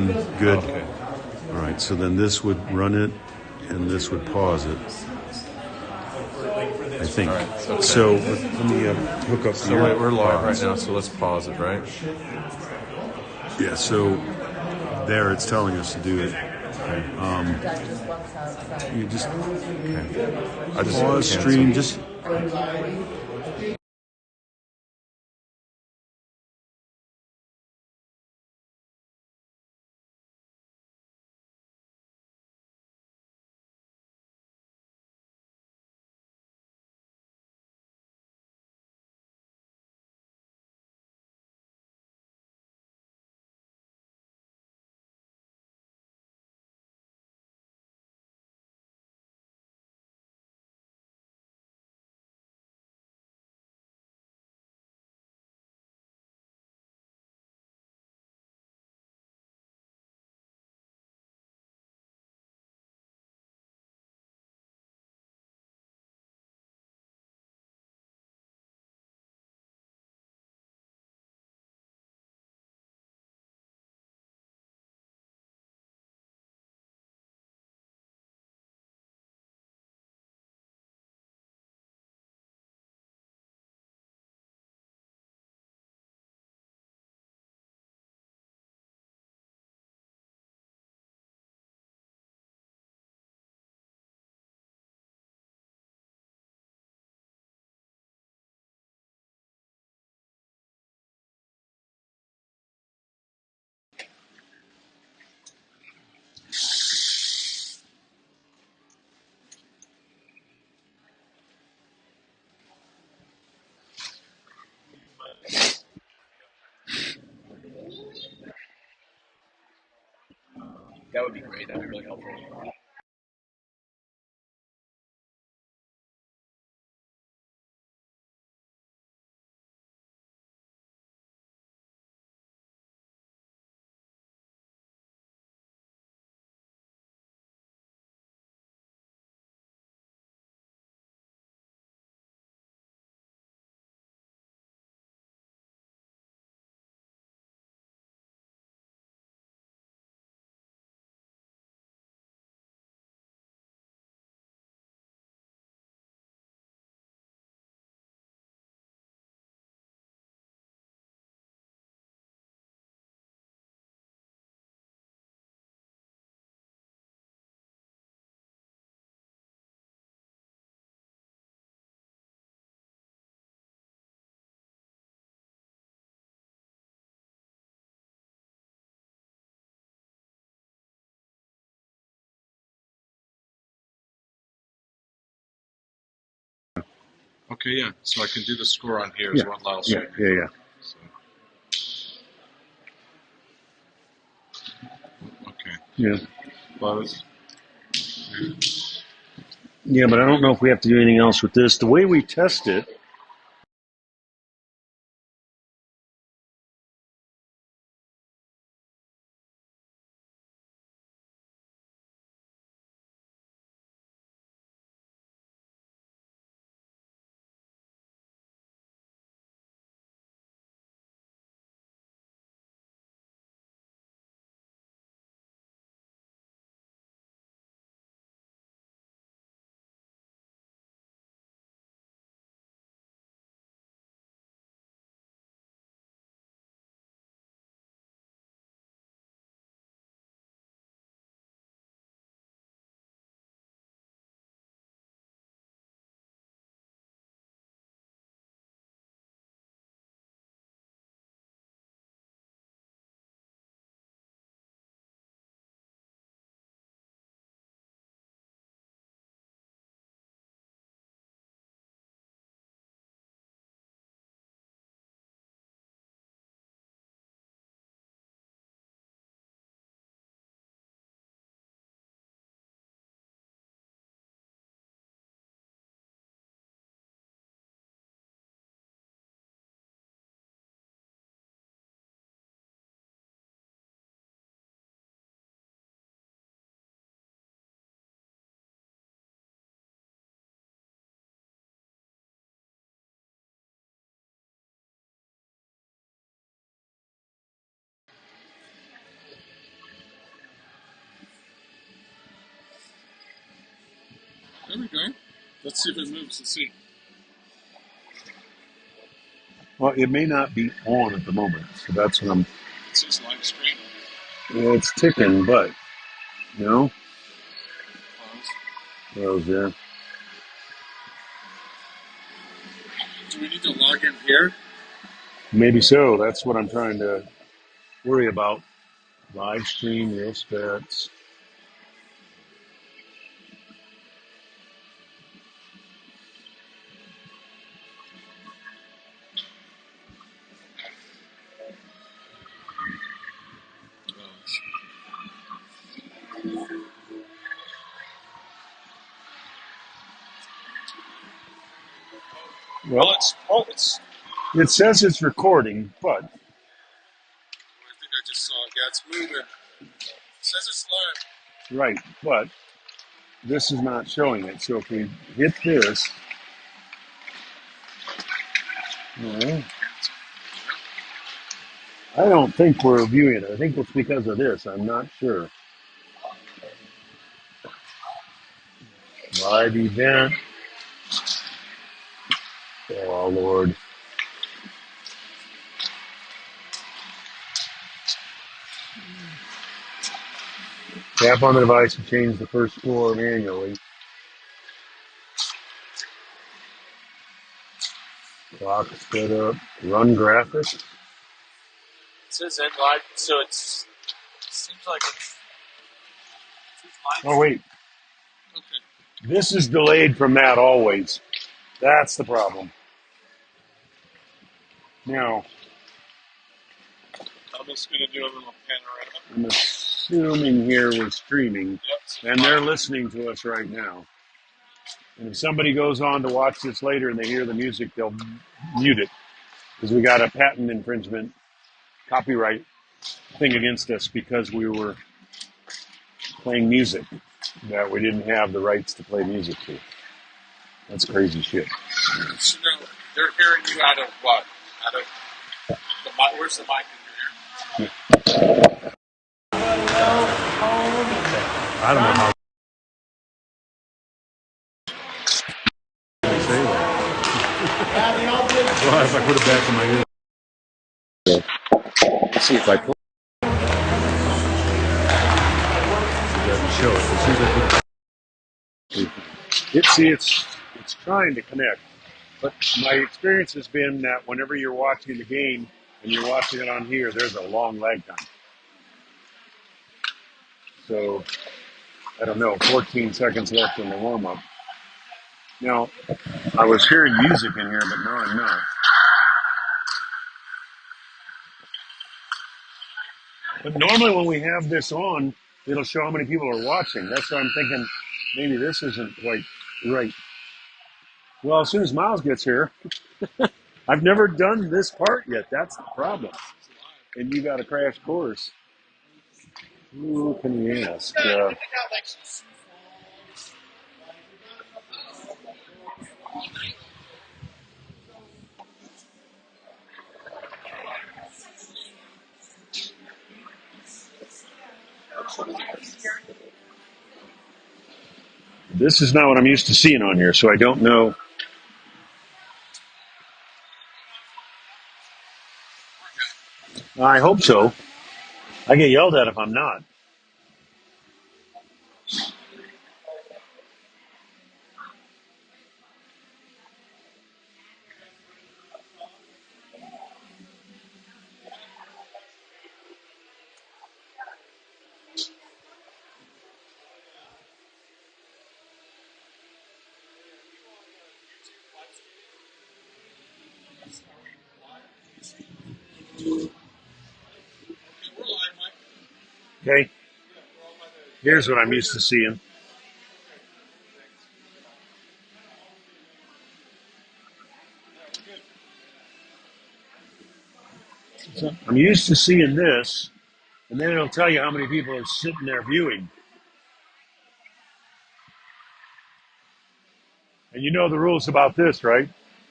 in. Good. Okay. All right, so then this would run it, and this would pause it. I think. All right, okay. So let me hook up. So your we're live right pods. now, so let's pause it, right? Yeah. So there, it's telling us to do it. You just I just pause cancel. stream. Just That would be great. That'd be really helpful. Okay, yeah. So I can do the score on here as yeah, one Lyle yeah, stream. yeah. So. Okay. Yeah. Close. Yeah, but I don't know if we have to do anything else with this. The way we test it Okay. Let's see if it moves. Let's see. Well, it may not be on at the moment, so that's what I'm. It says live stream. Yeah, it's ticking, but you know, Pause. those there. Do we need to log in here? Maybe so. That's what I'm trying to worry about. Live stream, real stats. Well, Well, it's. it says it's recording, but I think I just saw it. Yeah, it's moving. It says it's live. right, but this is not showing it. So if we hit this, no, I don't think we're viewing it. I think it's because of this. I'm not sure. Live event. Oh Lord. Tap on the device to change the first score manually. Clock sped up. Run graphics. It says end live, so it seems like it's Oh wait, Okay. this is delayed from that always. That's the problem. Now, I'm just going to do a little panorama. I'm assuming here we're streaming, Yep. and they're listening to us right now. And if somebody goes on to watch this later and they hear the music, they'll mute it because we got a patent infringement copyright thing against us because we were playing music that we didn't have the rights to play music to. That's crazy shit. So now they're hearing you out of what? Out of the mic? Where's the mic in your ear? I don't know how they say that. Well, if I put it back in my ear. Let's see if I put it doesn't show it. As soon as I put it's trying to connect. But my experience has been that whenever you're watching the game and you're watching it on here, there's a long lag time. So I don't know, 14 seconds left in the warm up. Now I was hearing music in here, but now I'm not. But normally when we have this on, it'll show how many people are watching. That's why I'm thinking maybe this isn't quite right. Well, as soon as Miles gets here, I've never done this part yet. That's the problem. And you got a crash course. Who can we ask? This is not what I'm used to seeing on here, so I don't know. I hope so. I get yelled at if I'm not. Okay? Here's what I'm used to seeing. I'm used to seeing this, and then it'll tell you how many people are sitting there viewing. And you know the rules about this, right?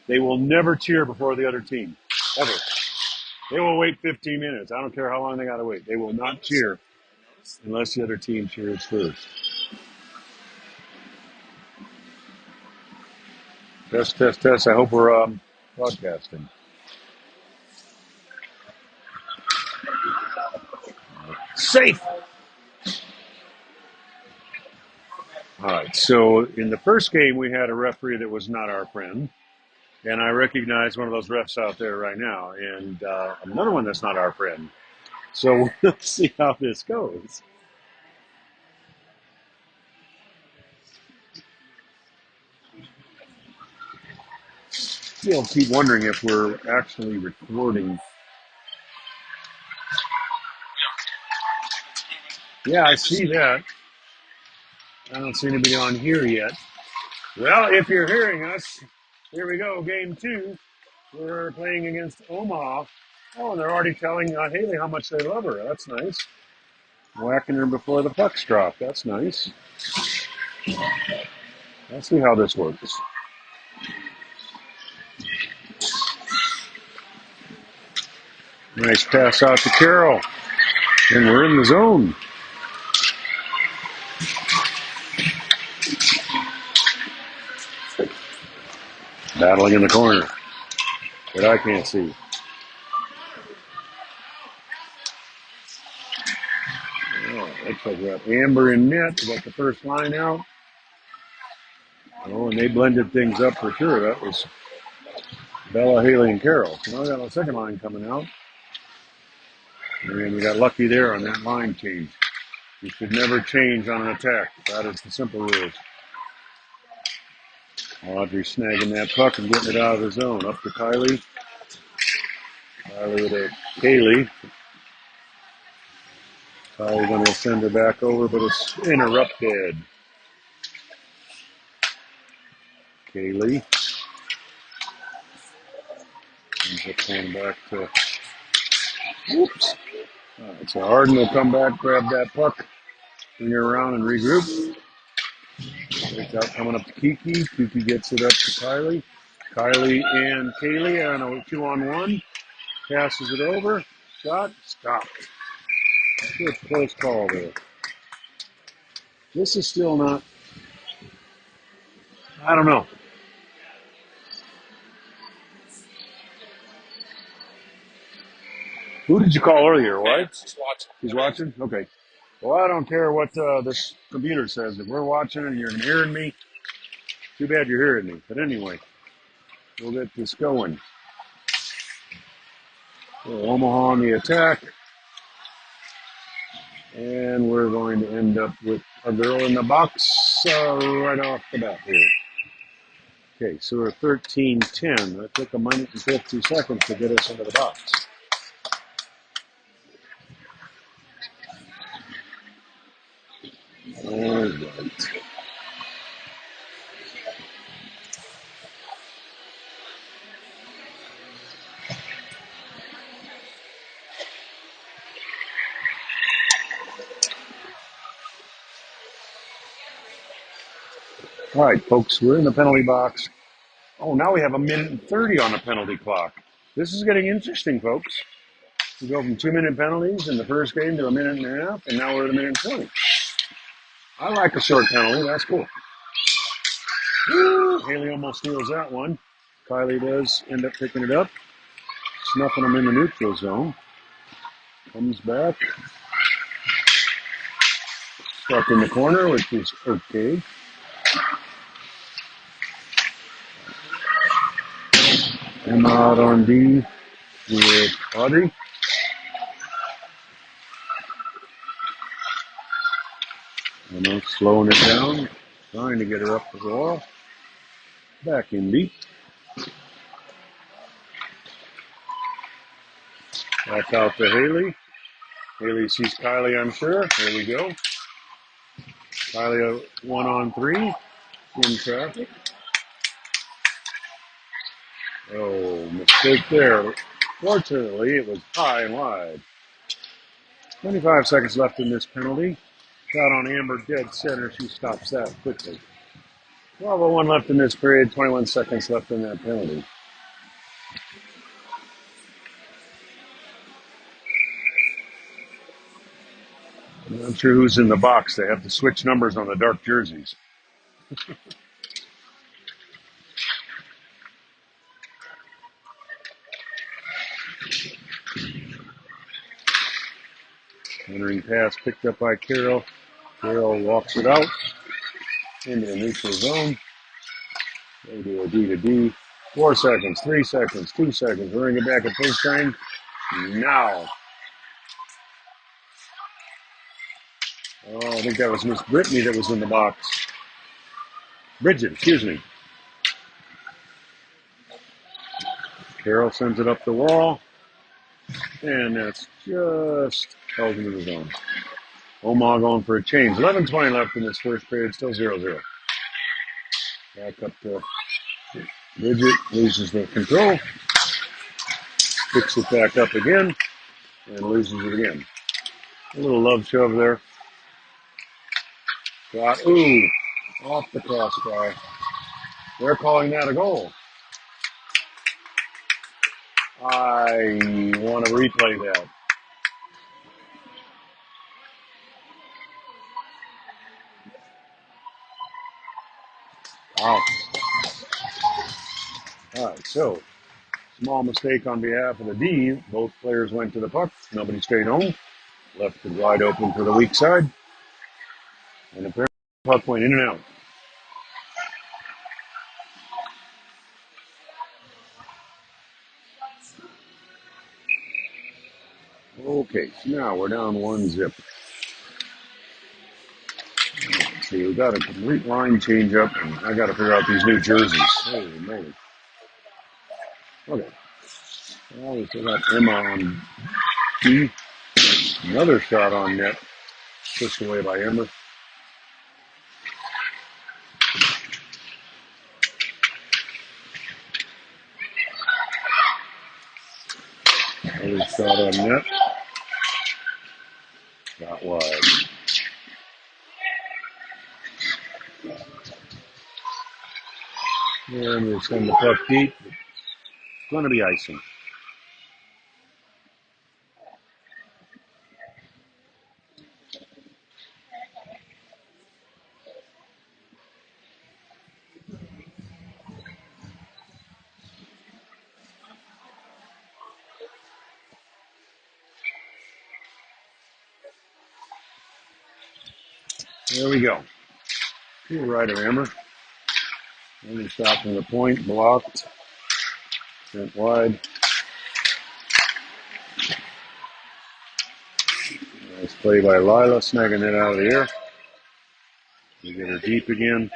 They will never cheer before the other team. Ever. They will wait 15 minutes. I don't care how long they got to wait. They will not cheer unless the other team cheers first. Test, test, test. I hope we're broadcasting. Safe. All right. So in the first game, we had a referee that was not our friend, and I recognize one of those refs out there right now, and another one that's not our friend. So we'll see how this goes. Still keep wondering if we're actually recording. Yeah, I see that. I don't see anybody on here yet. Well, if you're hearing us, here we go, game two. We're playing against Omaha. Oh, and they're already telling Haley how much they love her. That's nice. Whacking her before the puck's dropped. That's nice. Let's see how this works. Nice pass out to Carroll. And we're in the zone. Battling in the corner. But I can't see. Oh, looks like we got Amber in net. We got the first line out. Oh, and they blended things up for sure. That was Bella, Haley, and Carroll. So now we got a second line coming out. And we got lucky there on that line change. You should never change on an attack. That is the simple rules. Audrey snagging that puck and getting it out of the zone. Up to Kylie. Kylie with a Haley. Kylie going to send her back over, but it's interrupted. Kaylee. Ends up going back to. Whoops. All right, so Arden will come back, grab that puck, bring her around and regroup. It's out coming up to Kiki. Kiki gets it up to Kylie. Kylie and Kaylee on a 2-on-1. Passes it over. Shot. Stop. Good close call there. This is still not. I don't know. Who did you call earlier, White? She's watching. He's watching? Okay. Well, I don't care what this computer says. If we're watching and you're hearing me, too bad you're hearing me. But anyway, we'll get this going. So Omaha on the attack. And we're going to end up with a girl in the box right off the bat here. Okay, so we're 13-10. That took a minute and 50 seconds to get us into the box. All right. All right, folks, we're in the penalty box. Oh, now we have a minute and 30 on the penalty clock. This is getting interesting, folks. We go from 2-minute penalties in the first game to a minute and a half, and now we're at a minute and 20. I like a short penalty. That's cool. Woo! Haley almost steals that one. Kylie does end up picking it up, snuffing them in the neutral zone. Comes back. Stuck in the corner, which is okay. Emma out on D with Audrey. Emma slowing it down, trying to get her up the wall. Back in deep. Back out to Haley. Haley sees Kylie, I'm sure. Here we go. Kylie 1-on-3 in traffic. Oh, mistake there. Fortunately, it was high and wide. 25 seconds left in this penalty. Shot on Amber, dead center. She stops that quickly. 12:01 left in this period. 21 seconds left in that penalty. I'm not sure who's in the box. They have to switch numbers on the dark jerseys. pass picked up by Carroll. Carroll walks it out into the neutral zone. They do a D to D. 4 seconds, 3 seconds, 2 seconds. We're going to get back at first time. Now. Oh, I think that was Miss Brittany that was in the box. Bridget, excuse me. Carroll sends it up the wall. And that's just held into the zone. Omaha going for a change. 11:20 left in this first period. Still 0-0. Back up to Bridget. Loses the control. Picks it back up again. And loses it again. A little love shove there. Shot. Ooh. Off the crossbar. They're calling that a goal. I want to replay that. Wow. All right, so small mistake on behalf of the D. Both players went to the puck. Nobody stayed home. Left it wide open for the weak side. And apparently the puck went in and out. Okay, so now we're down 1-0. Let's see, we got a complete line change up, and I got to figure out these new jerseys. Holy moly. Okay. Well, we still got Emma on D. Another shot on net. Pushed away by Emma. Another shot on net. Got wide. And we'll send the puck deep. It's going to be icing. There we go. To the right of Emma. Only shot from the point. Blocked. Sent wide. Nice play by Lila. Snagging it out of the air. We get her deep again.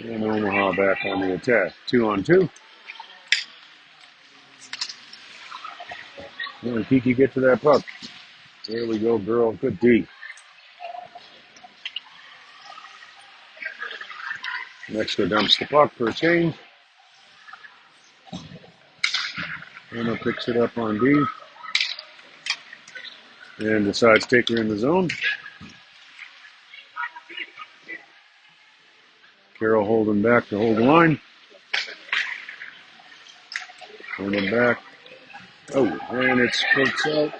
And Omaha back on the attack. 2-on-2. And Kiki get to that puck. There we go, girl. Good D. Mexico dumps the puck for a change. Emma picks it up on D. And decides to take her in the zone. Carroll holding back to hold the line. Holding back. Oh, and it squirts out.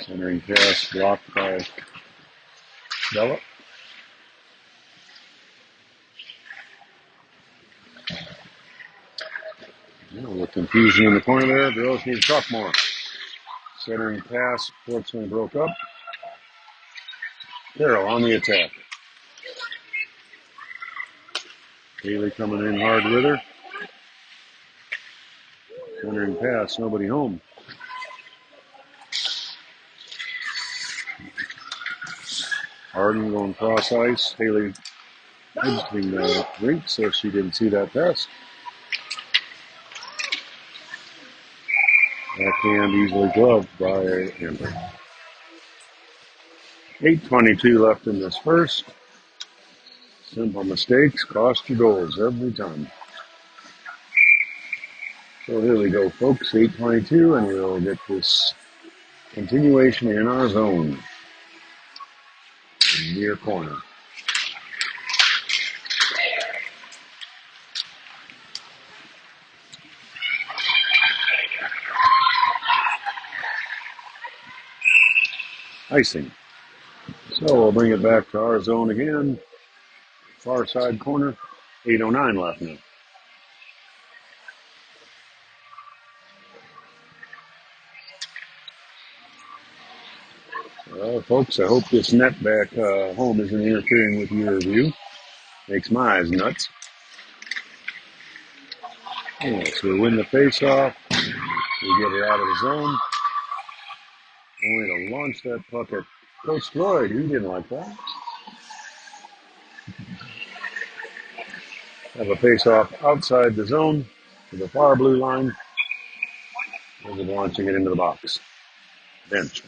Centering pass blocked by Bella. A little confusion in the corner there. Girls need to talk more. Centering pass, fortunately broke up. Carroll on the attack. Haley coming in hard with her. Centering pass, nobody home. Harden going cross ice. Haley exiting the rink, so she didn't see that pass. Backhand easily gloved by Amber. 8:22 left in this first. Simple mistakes cost you goals every time. So here we go, folks. 8:22, and we'll get this continuation in our zone. Near corner. icing. So we'll bring it back to our zone again. Far side corner. 8:09 left now. Well, folks, I hope this net back home isn't interfering with your view. Makes my eyes nuts. Yeah, so we win the face-off. We get it out of the zone. Only to launch that puck at Coach Floyd. He didn't like that. Have a face-off outside the zone to the far blue line. As of launching it into the box. Bench.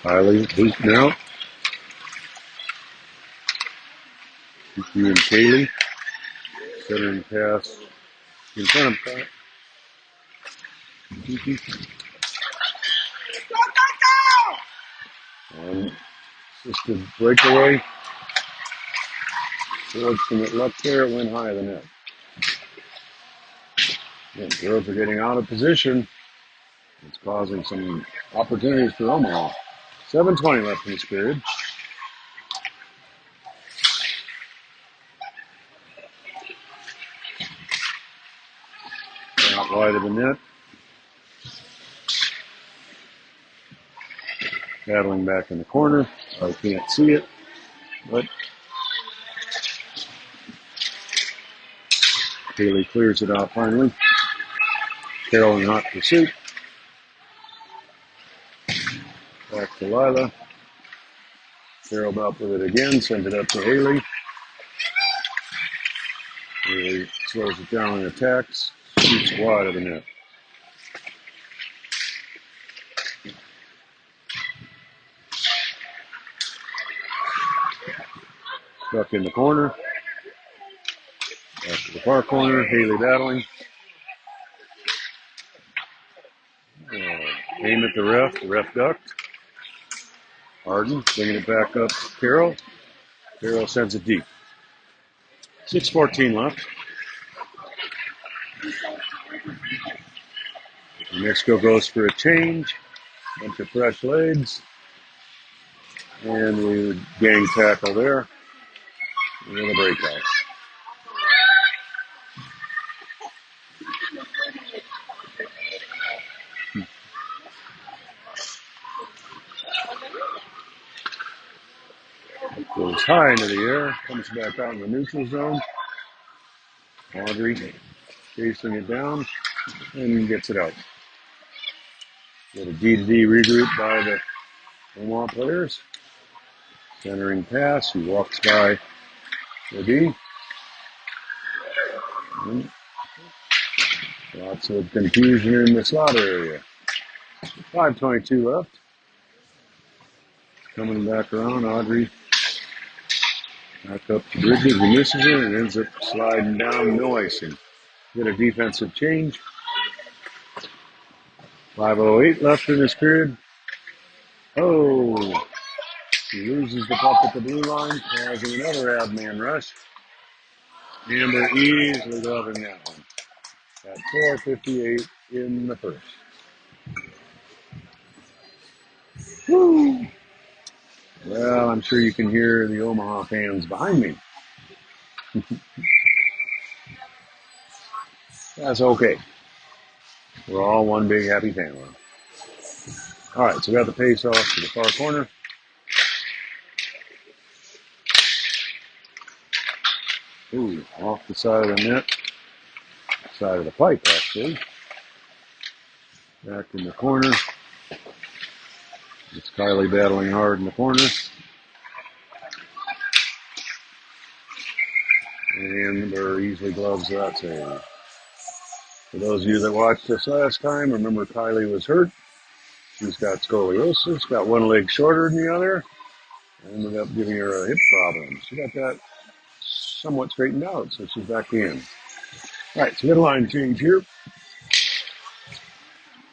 Kylie booting out. You and Kaylee. Centering pass in front of that. And assisted breakaway. Towards from it left there, it went high of the net. And girls are getting out of position. It's causing some opportunities for Omaha. 7:20 left in this period. Out wide of the net. Battling back in the corner. I can't see it, but Haley clears it out finally. Carroll in hot pursuit. Back to Lila. Carroll up with it again. Sends it up to Haley. Haley slows it down and attacks. Shoots wide of the net. Stuck in the corner. Back to the far corner. Haley battling. Aim at the ref. The ref ducked. Harden bringing it back up to Carroll. Carroll sends it deep. 6:14 left. Mexico goes for a change. Bunch of fresh legs. And we would gang tackle there. And then a breakout. Goes high into the air. Comes back out in the neutral zone. Audrey chasing it down. And gets it out. Get a D-to-D regroup by the Omaha players. Centering pass. He walks by the D. And lots of confusion in the slot area. 5:22 left. Coming back around, Audrey back up to Bridges. He misses it and ends up sliding down. No icing. Get a defensive change. 5:08 left in this period. Oh, he loses the puck at the blue line, causing another ad-man rush. Amber easily gloving that one. At 4:58 in the first. Woo! Well, I'm sure you can hear the Omaha fans behind me. That's okay. We're all one big happy family. All right, so we got the pace off to the far corner. Ooh, off the side of the net. Side of the pipe, actually. Back in the corner. It's Kylie battling hard in the corner. And Amber easily gloves that save. For those of you that watched this last time, remember Kylie was hurt. She's got scoliosis, got one leg shorter than the other, and ended up giving her a hip problem. She got that somewhat straightened out, so she's back in. All right, so we got a line change here.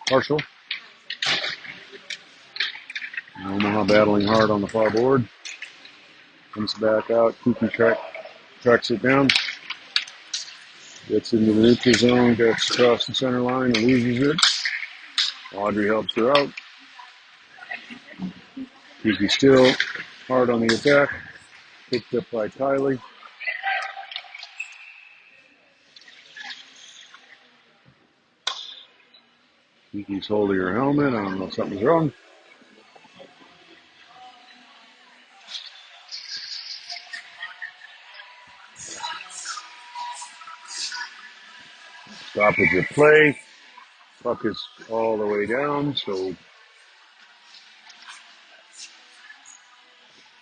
partial. Omaha battling hard on the far board. Comes back out. Kiki tracks it down. Gets into the neutral zone. Gets across the center line and loses it. Audrey helps her out. Kiki still hard on the attack. Picked up by Kylie. Kiki's holding her helmet. I don't know if something's wrong. Stoppage of play. Puck is all the way down, so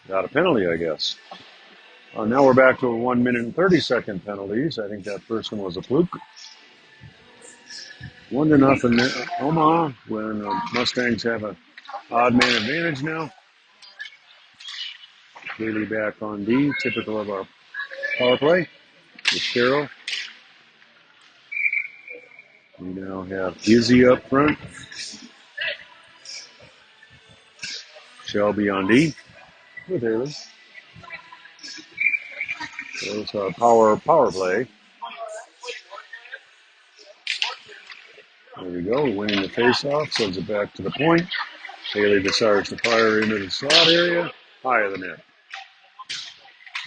got a penalty, I guess. Now we're back to a 1 minute and 30-second penalties. I think that first one was a fluke. 1-0 Omaha when Mustangs have a odd man advantage now. Clearly back on D, typical of our power play with Carroll. We now have Izzy up front. Shelby on D with Haley. So it's our power play. There we go, winning the faceoff, sends it back to the point. Haley decides to fire into the slot area, high of the net.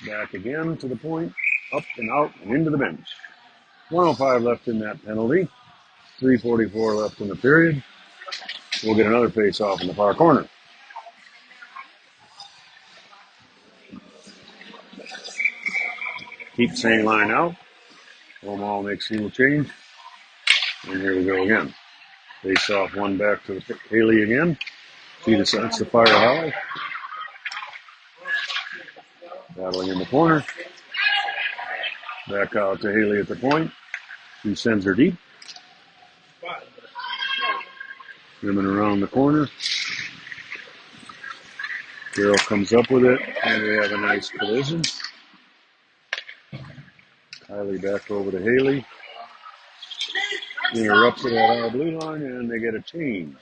Back again to the point, up and out and into the bench. 1:05 left in that penalty. 3:44 left in the period. We'll get another face-off in the far corner. Keep saying line out. Omaha makes single change. And here we go again. Face-off one back to the Haley again. She decides to fire high. Battling in the corner. Back out to Haley at the point. She sends her deep. Rimming around the corner. Carroll comes up with it, and we have a nice collision. Kylie back over to Haley. Interrupted at our blue line, and they get a change.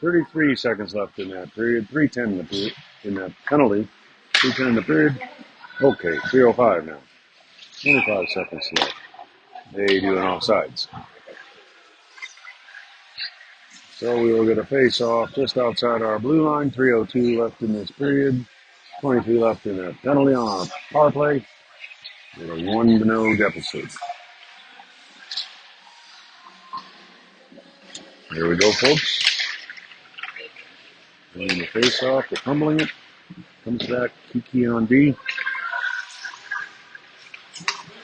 33 seconds left in that period. 3:10 in that penalty. 3:10 in the period. Okay, 3:05 now. 25 seconds left. They do an offsides. So we will get a face-off just outside our blue line. 3:02 left in this period. 23 left in that penalty on our power play. With a 1-0 deficit. Here we go, folks. Winning the face-off. We're fumbling it. Comes back. Kiki on D.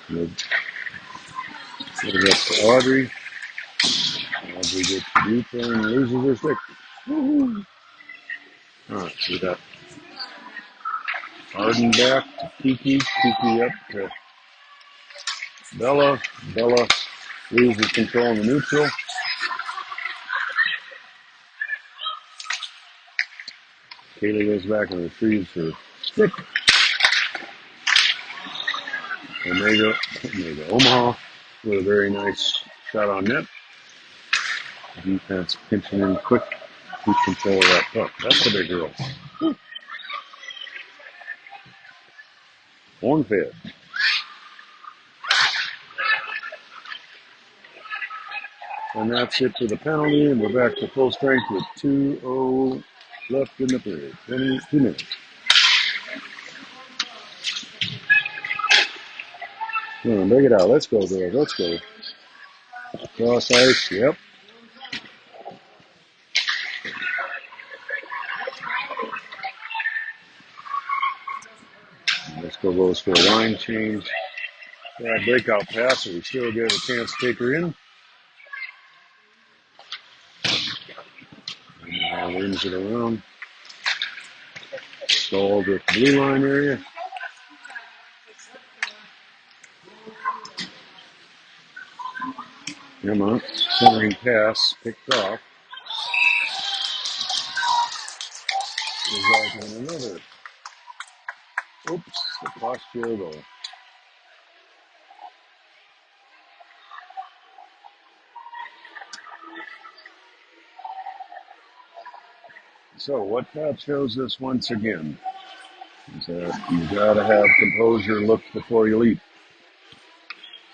Get it up to Audrey. Audrey gets the deep and loses her stick. Woo-hoo. All right, so we got Arden back to Kiki. Kiki up to Bella. Bella loses control in the neutral. Kaylee goes back and retrieves her stick. Omega, Omaha with a very nice shot on net. Defense pinching in quick. Keep control of that puck. That's the big girl. Horn fed. And that's it for the penalty, and we're back to full strength with 2:0 left in the period. 22 minutes. Come on, break it out. Let's go, girls. Let's go. Cross ice. Yep. Let's go for a line change. Yeah, breakout pass, so we still get a chance to take her in. And wins it around. Stalled at the blue line area. Come on. Centering pass picked off. Resulting in another. Oops, the cost field goal. So what that shows us once again is that you gotta have composure, look before you leap.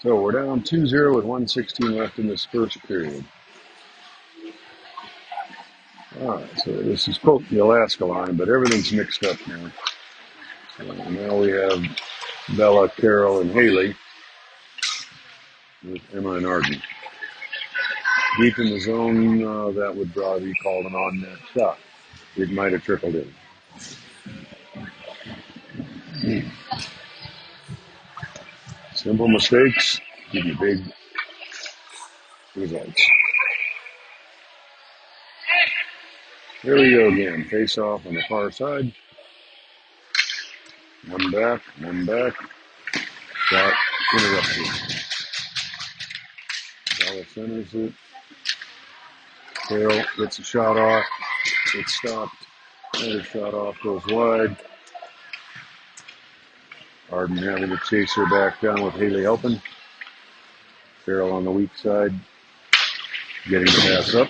So we're down 2-0 with 116 left in this first period. All right, so this is quote the Alaska line, but everything's mixed up now. So now we have Bella, Carol, and Haley with Emma and Arden. Deep in the zone, that would probably be called an on-net shot. It might have trickled in. Simple mistakes give you big results. Here we go again. Face off on the far side. One back, one back. Shot interrupted. Bella centers it. Carol gets a shot off. It's stopped. Another shot off goes wide. Arden having to chase her back down with Haley helping. Carol on the weak side, getting the pass up.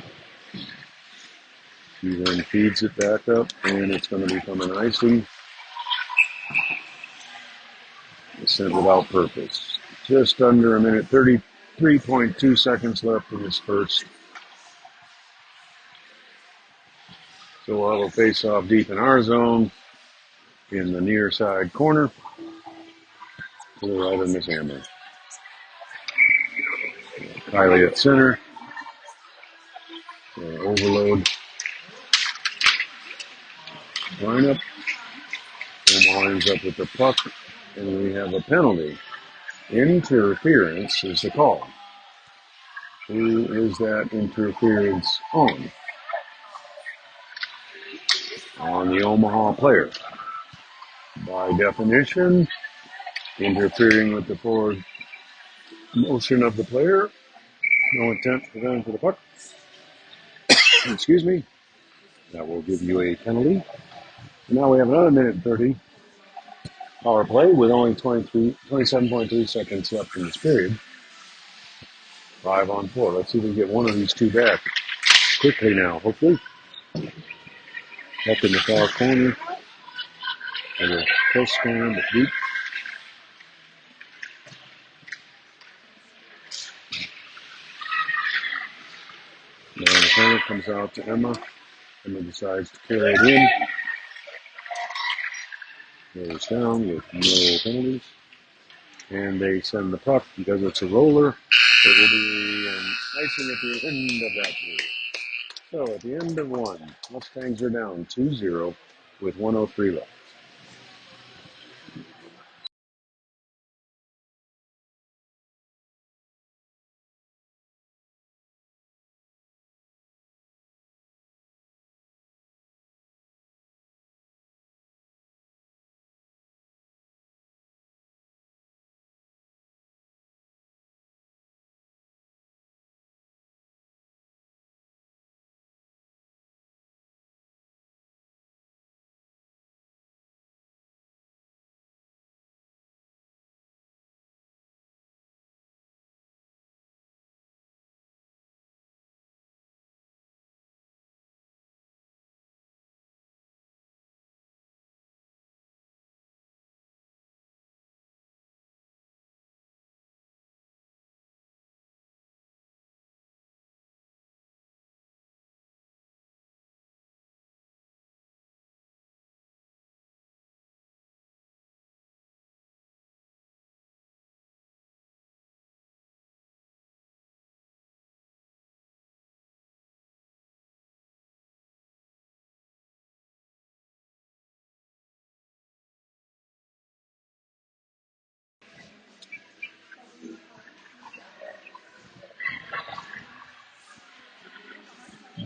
She then feeds it back up, and it's going to become an icing. Sent without purpose. Just under a minute, 33.2 seconds left in this first. So we'll have a face-off deep in our zone, in the near side corner, to the right of Miss Hammer. Kylie at center. Overload lineup. Omaha ends up with the puck, and we have a penalty. Interference is the call. Who is that interference on? On the Omaha player. By definition, interfering with the forward motion of the player. No intent for going for the puck. Excuse me. That will give you a penalty. Now we have another minute and 30 power play with only 27.3 seconds left in this period. 5-on-4. Let's see if we can get one of these two back quickly now, hopefully. Up in the far corner. And a close scan, but deep. Now the corner comes out to Emma. Emma decides to carry it in. Goes down with no penalties. And they send the puck because it's a roller. It will be an icing at the end of that period. So at the end of one, Mustangs are down 2-0 with 1:03 left.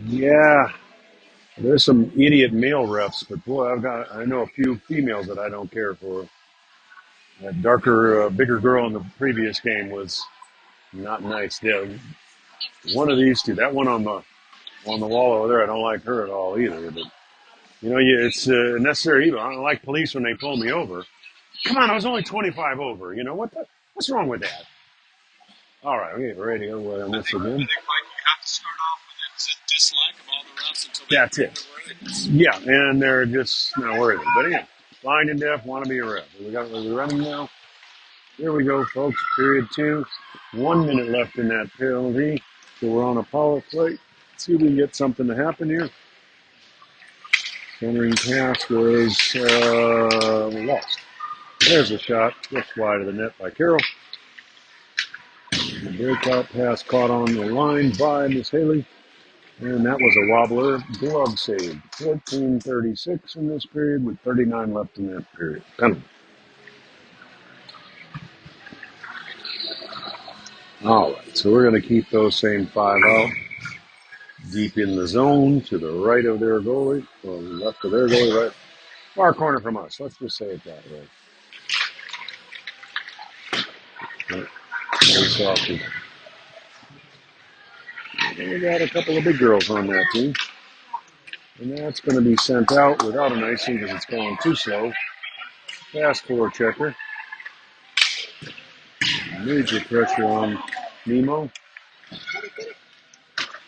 Yeah, there's some idiot male refs, but boy, I know a few females that I don't care for. That darker, bigger girl in the previous game was not nice. Yeah, one of these two, that one on the wall over there, I don't like her at all either. But it's a necessary evil. I don't like police when they pull me over. Come on, I was only 25 over. You know what's wrong with that? All right, okay, we're ready to go on I this think, again. Mike, you have to start off with a dislike of all the refs until they That's prove it. their worth. Yeah, and they're just not worth it. But anyway, blind and deaf want to be a ref. We're running now. Here we go, folks. Period 2. 1 minute left in that penalty. So we're on a power play. See if we can get something to happen here. Centering pass was lost. There's a shot just wide of the net by Carroll. The breakout pass caught on the line by Miss Haley. And that was a wobbler. Glove save. 14:36 in this period with 39 left in that period. Penalty. All right, so we're going to keep those same 5 out. Deep in the zone to the right of their goalie, or left of their goalie, right? Far corner from us. Let's just say it that way. Very soft. We got a couple of big girls on that team. And that's going to be sent out without an icing because it's going too slow. Fast forward checker. Major pressure on Nemo.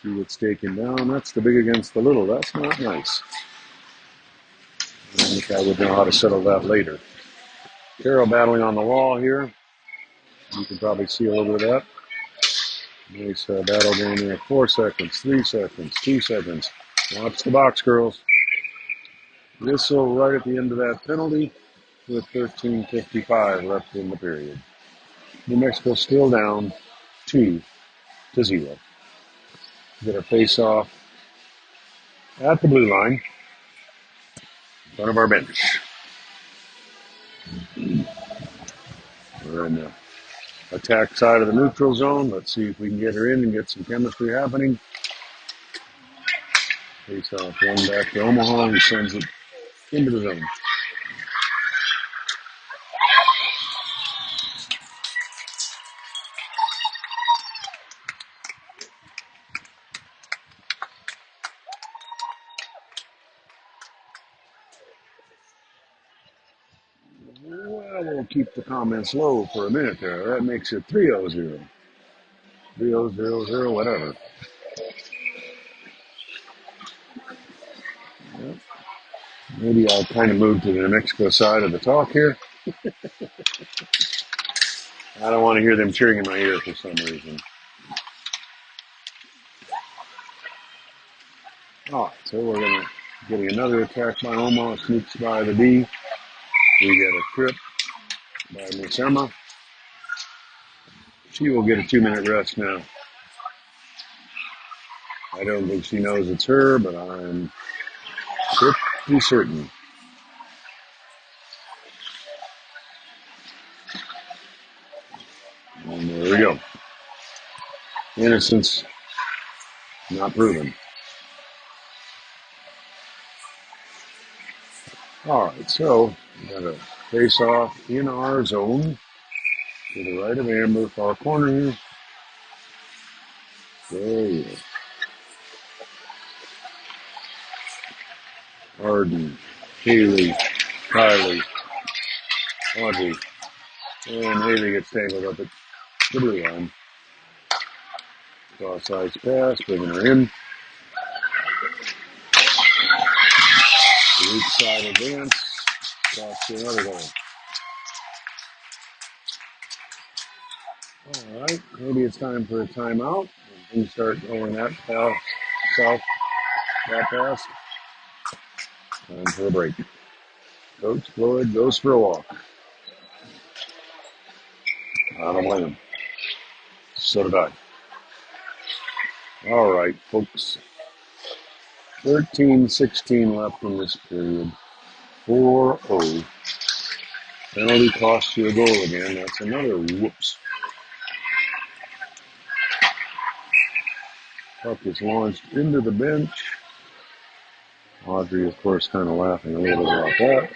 He gets taken down. That's the big against the little. That's not nice. I think I would know how to settle that later. Carroll battling on the wall here. You can probably see a little bit of that. Nice battle going there. 4 seconds, 3 seconds, 2 seconds. Watch the box, girls. Whistle right at the end of that penalty with 13:55 left in the period. New Mexico still down 2-0. Get a face off at the blue line in front of our bench. We're in the attack side of the neutral zone. Let's see if we can get her in and get some chemistry happening. Face off one back to Omaha. He sends it into the zone. Well, we'll keep the comments low for a minute there. That makes it 3-0. 3-0, whatever. Well, maybe I'll kind of move to the New Mexico side of the talk here. I don't want to hear them cheering in my ear for some reason. All right, so we're going to getting another attack by Omaha. Sneaks by the D. We get a trip by Miss Emma. She will get a 2-minute rest now. I don't think she knows it's her, but I'm pretty certain. And there we go. Innocence not proven. All right, so we got a face off in our zone to the right of Amber, far corner here. There he is. Arden, Haley, Kylie, Audrey, and Haley gets tangled up at the blue line. Cross-size pass, bringing her in. The weak side advance, cross to another goal. All right, maybe it's time for a timeout. When things start going that fast, south, that fast, time for a break. Coach Floyd goes for a walk. I don't blame him. So did I. All right, folks. 13:16 left in this period. 4-0. Penalty costs you a goal again. That's another whoops. Puck is launched into the bench. Audrey, of course, kind of laughing a little bit about that.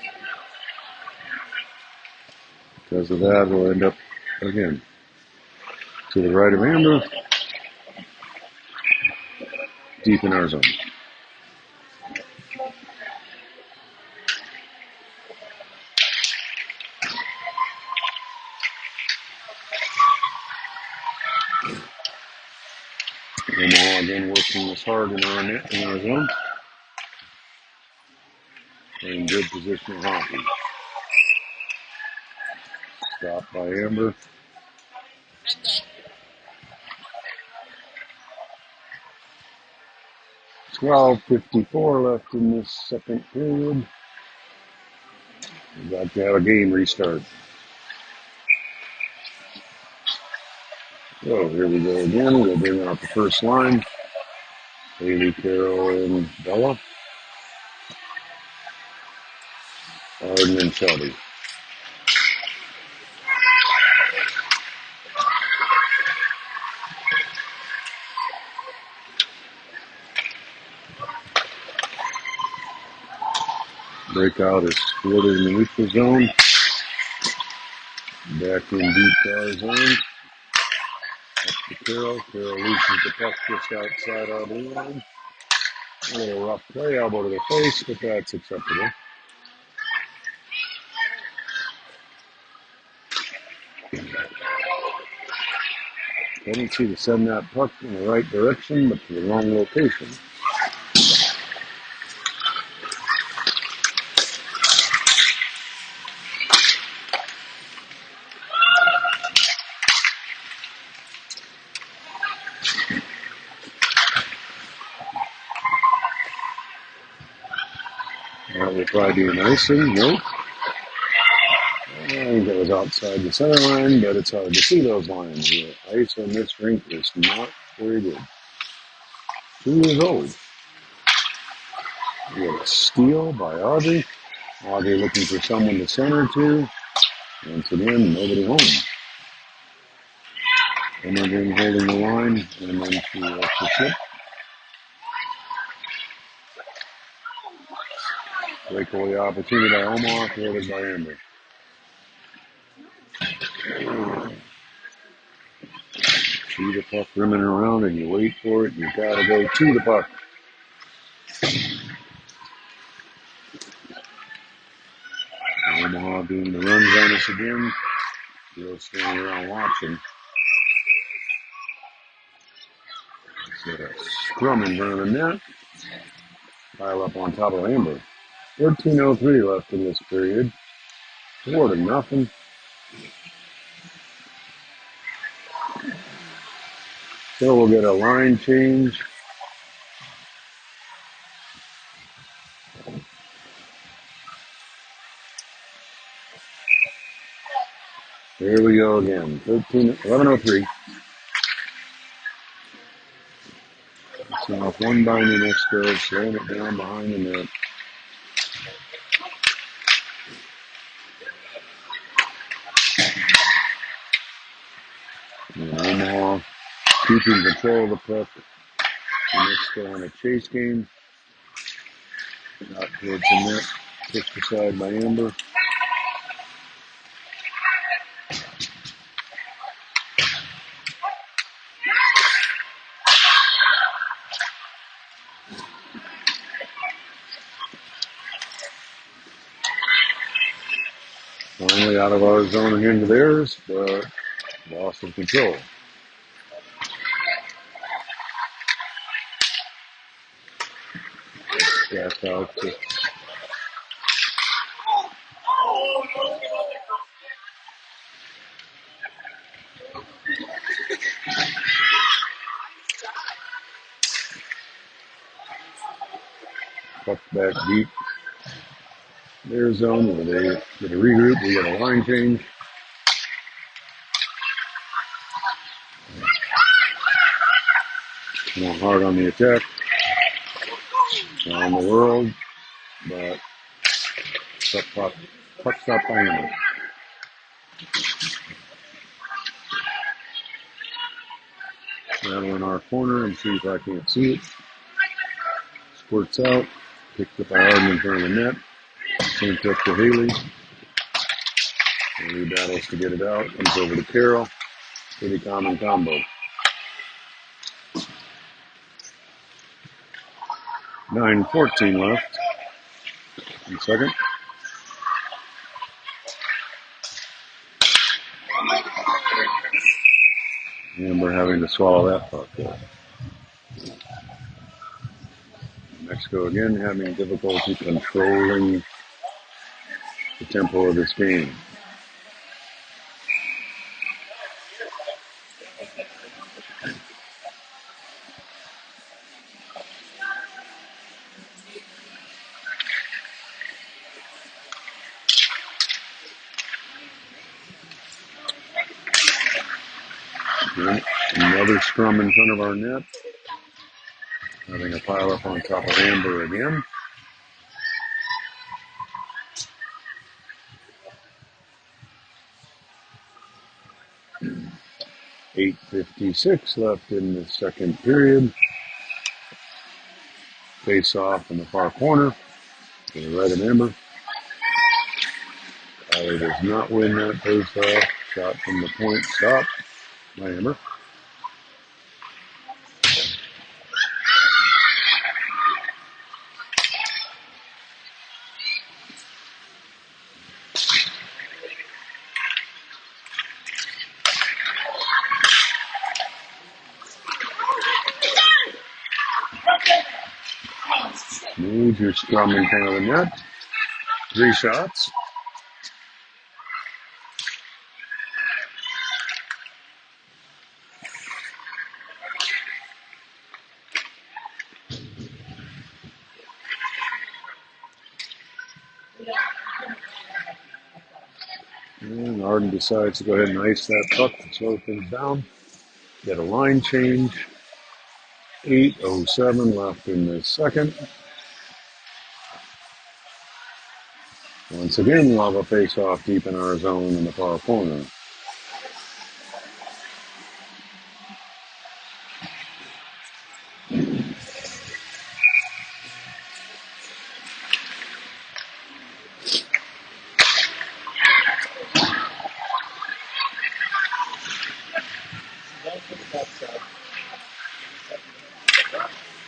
Because of that, we'll end up again to the right of Amber, deep in our zone. Omaha again working this hard in our net, in our zone. playing good positional hockey. Stopped by Amber. 12:54 left in this second period. We'd like to have a game restart. So here we go again. We'll bring out the first line. Haley, Carol, and Bella. Arden and Shelby. Breakout is thwarted in the neutral zone. Back in deep to our zone. Up to Carol. Carol loses the puck just outside our blue line. A little rough play, elbow to the face, but that's acceptable. Tendency to send that puck in the right direction, but to the wrong location. That will probably be an icing. Nope. I think that was outside the center line, but it's hard to see those lines. The ice on this rink is not very good. 2 years old. We got a steal by Audrey. Audrey looking for someone to center to. Once again, nobody home. And again holding the line, and then she lets the chip. Breakaway opportunity by Omaha, thwarted by Amber. See the puck rimming around, and you wait for it. You gotta go to the puck. Omaha doing the runs on us again. Still standing around watching. Get a scrum in front of the net. Pile up on top of Amber. 13:03 left in this period. 4-0. So we'll get a line change. Here we go again. 11:03. So off one binding next go, slowing it down behind the net. And Omaha keeping control of the puck. The next go on a chase game. Out towards the net. Pushed aside by Amber. Finally out of our zone and into theirs, but loss of control. Back out to puck back deep. Their zone where they get a regroup. We got a line change. More hard on the attack. On the world, but puck stop by Amber. Now in our corner and see if I can't see it. Squirts out. Picked up by Arden in front of the net. Sent up to Haley. Haley battles to get it out. Comes over to Carol. Pretty common combo. 9:14 left. In second. Amber having to swallow that puck. Mexico again having difficulty controlling the tempo of this game. Again, another scrum in front of our net. Having a pile up on top of Amber again. 8:56 left in the second period. Face off in the far corner to the right of Amber. Kylie does not win that face off. Shot from the point stopped by Amber. Major scrum in front of the net. 3 shots. And Arden decides to go ahead and ice that puck to slow things down. Get a line change. 8:07 left in the second. Once again, we'll have a face-off deep in our zone in the far corner.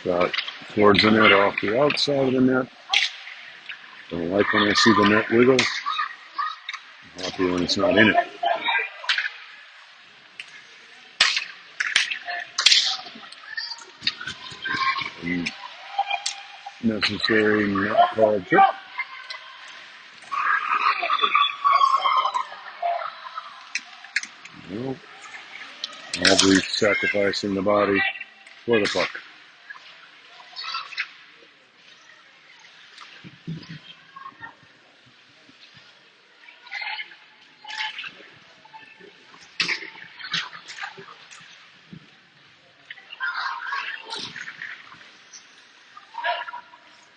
Shot towards the net off the outside of the net. Don't like when I see the net wiggle. I'm happy when it's not in it. Necessary not called trip. Well, Aubrey sacrificing the body for the puck.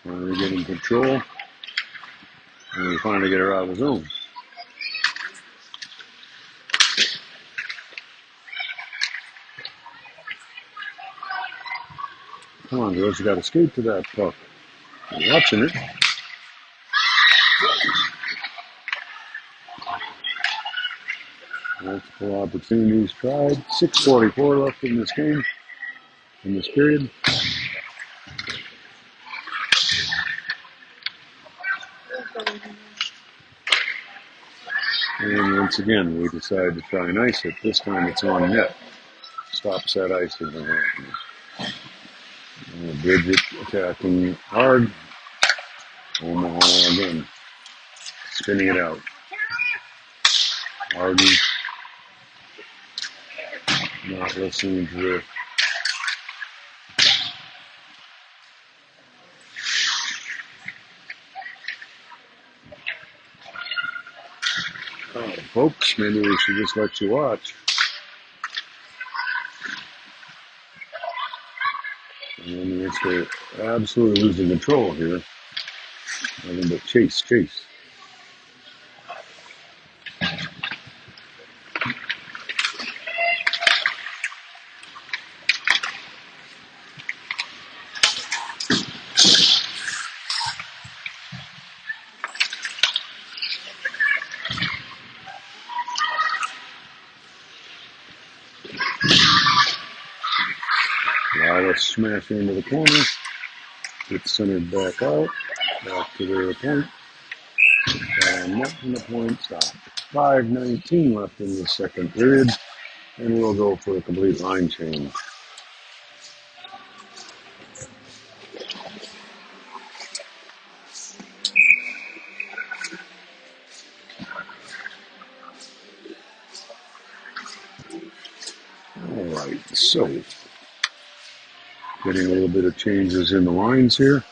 Finally getting control. And we finally get her out of the zone. Come on, girls, you got to skate to that puck. I'm watching it. Multiple opportunities tried. 6:44 left in this game, in this period. And once again, we decide to try and ice it. This time it's on net. Stops that icing from happening. Bridget attacking hard. Omaha again. Spinning it out. Arden not listening to the folks. Maybe we should just let you watch. And then it's absolutely losing control here. Nothing but chase. Lila smashing into the corner. Gets centered back out. Back to their point. And net from the point stop. 5:19 left in the second period. And we'll go for a complete line change. right, so getting a little bit of changes in the lines here.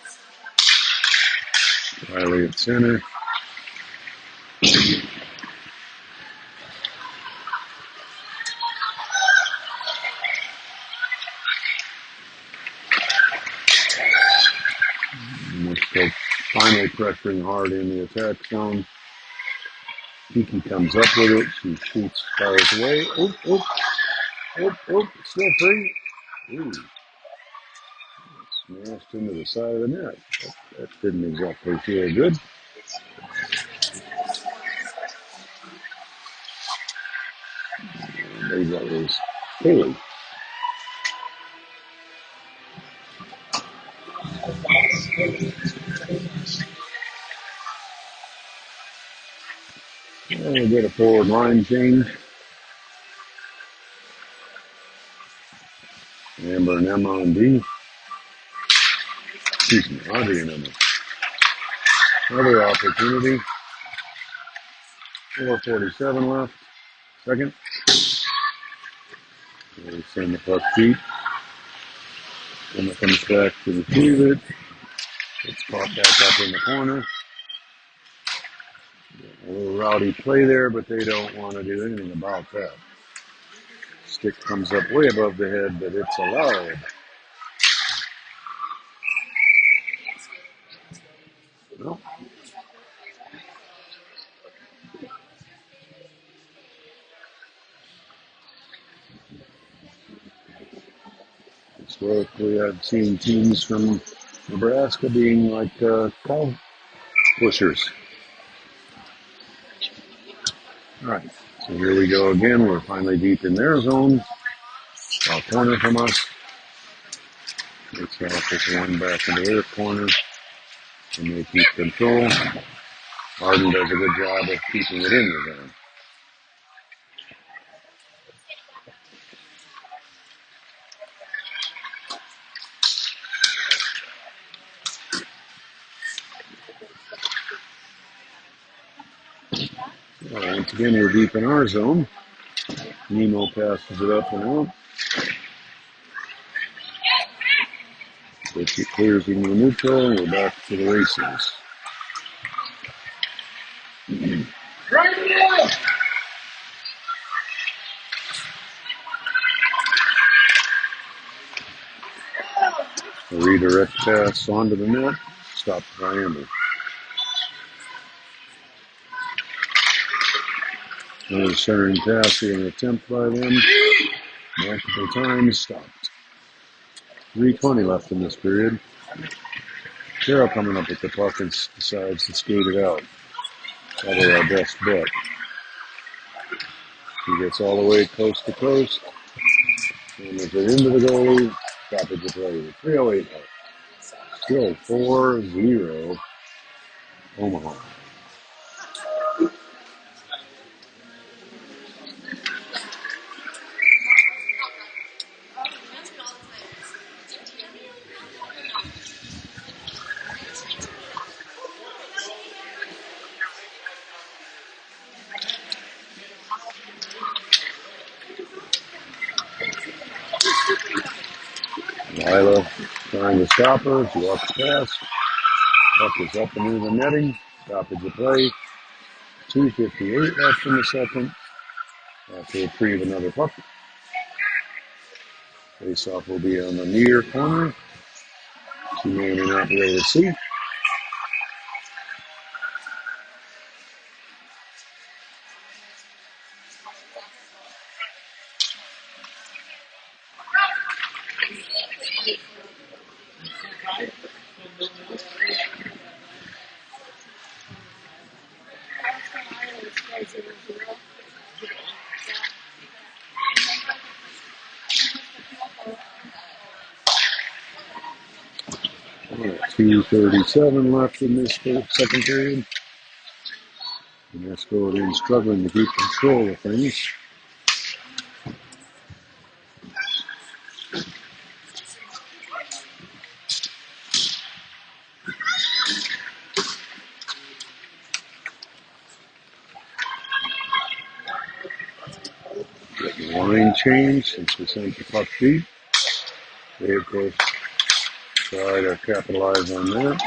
Riley at center. And we're still finally pressuring hard in the attack zone. Kiki comes up with it. She shoots, fires away. Still free. Ooh, smashed into the side of the net. That didn't exactly feel good. And maybe that was Haley. And we'll get a forward line change. Amber and Emma on D. Excuse me, Audrey and Emma. Another opportunity. 4:47 left. Second. They send the puck deep. Emma comes back to retrieve it. It's popped back up in the corner. A little rowdy play there, but they don't want to do anything about that. Stick comes up way above the head, but it's allowed. Well, historically, I've seen teams from Nebraska being like cow pushers. All right, so here we go again. We're finally deep in their zone. About corner from us. Takes off this one back into their corner, and they keep control. Arden does a good job of keeping it in the zone. Once again, we're deep in our zone. Nemo passes it up and out. It clears into the neutral, and we're back to the races. A redirect pass onto the net, stopped by Amber. Another centering pass here, an attempt by them. Multiple times, stopped. 3:20 left in this period. Carroll coming up with the puck and decides to skate it out. Probably our best bet. He gets all the way coast to coast. And if it into the goalie, stoppage of play. 3:08 left. Still 4-0 Omaha. Lila trying to stop her. She walks past. Puck is up and into the netting. Stoppage of play. 2:58 left in the second. To retrieve another puck. Face-off will be on the near corner. She may or may not be able to see. All right, 2:37 left in this second period. And that's going in struggling to keep control of things. Getting the line change since we sent the puck deep. They, of course, try to capitalize on that.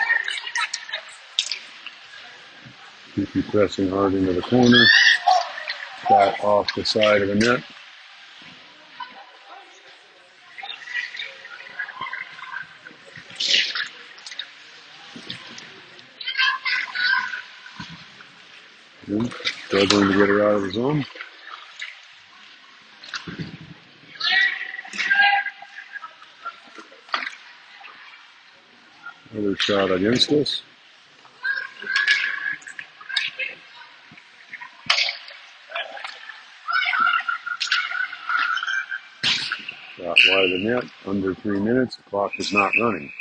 Keep pressing hard into the corner. Got off the side of the net. Struggling to get her out of the zone. Another shot against us. Shot wide of the net. Under 3 minutes. The clock is not running.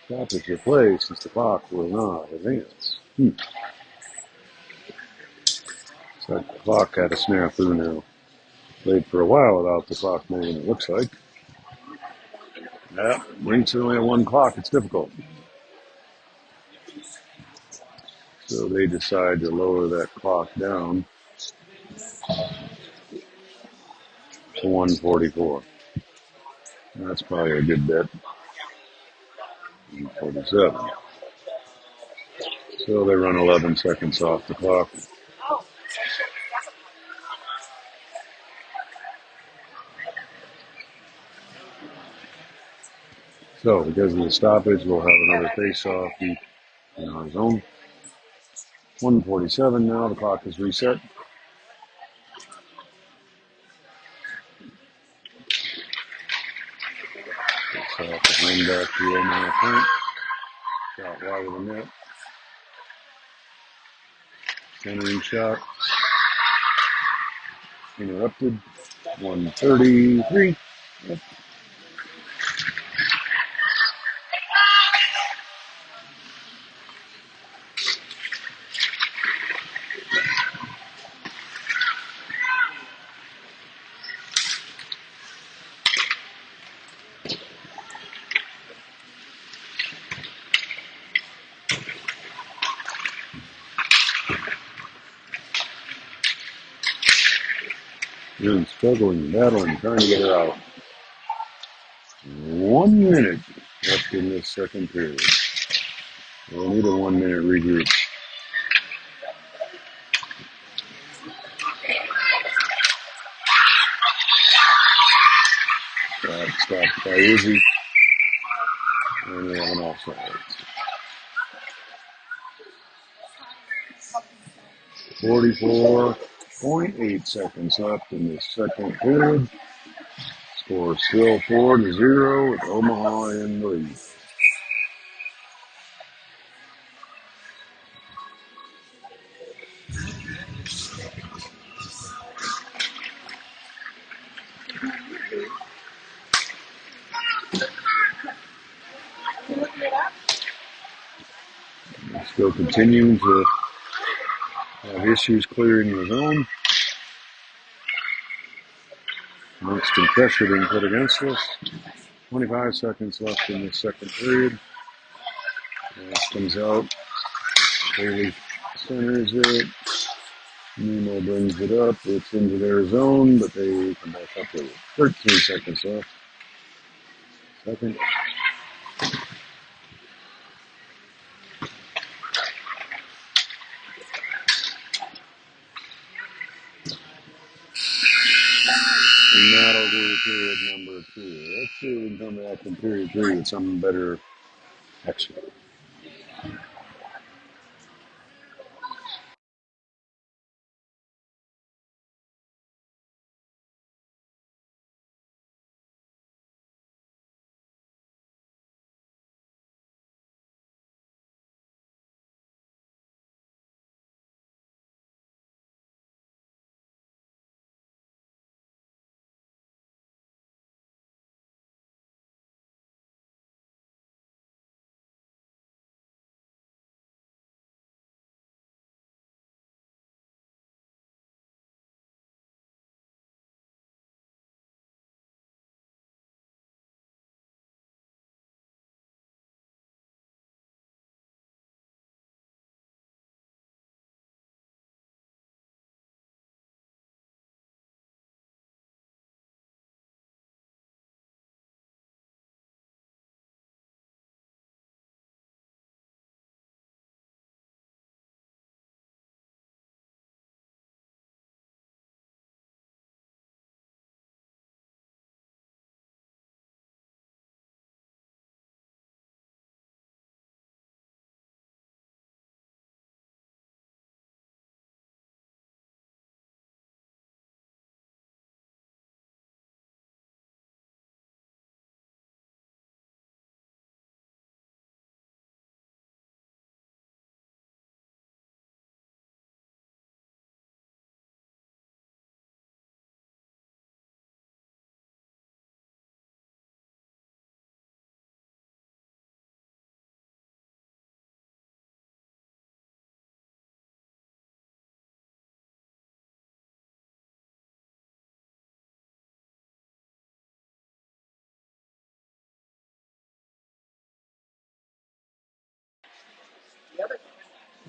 Stoppage of play since the clock will not advance. So the clock had a snafu now. Played for a while without the clock moving, it looks like. Yeah, Rinks only have one clock. It's difficult. So they decide to lower that clock down to 144. That's probably a good bet. 147. So they run 11 seconds off the clock. So because of the stoppage, we'll have another face-off in our zone. 147 now. The clock is reset. Face-off behind back to Omaha point. Shot wide of the net. Centering shot. Interrupted. 133. Yep. Really struggling, battling, trying to get her out. 1 minute left in this second period. We'll need a 1 minute regroup. Stopped by Izzy. And we have an offside. 44.8 seconds left in the second period. Score still 4-0 with Omaha in the lead. Still continuing to have issues clearing the zone. Constant pressure being put against us. 25 seconds left in the second period. Pass comes out. Haley centers it. Nemo brings it up. It's into their zone, but they come back up with it. 13 seconds left. Second. And that'll do period number 2. Let's see if we can come back in period 3 with some better action.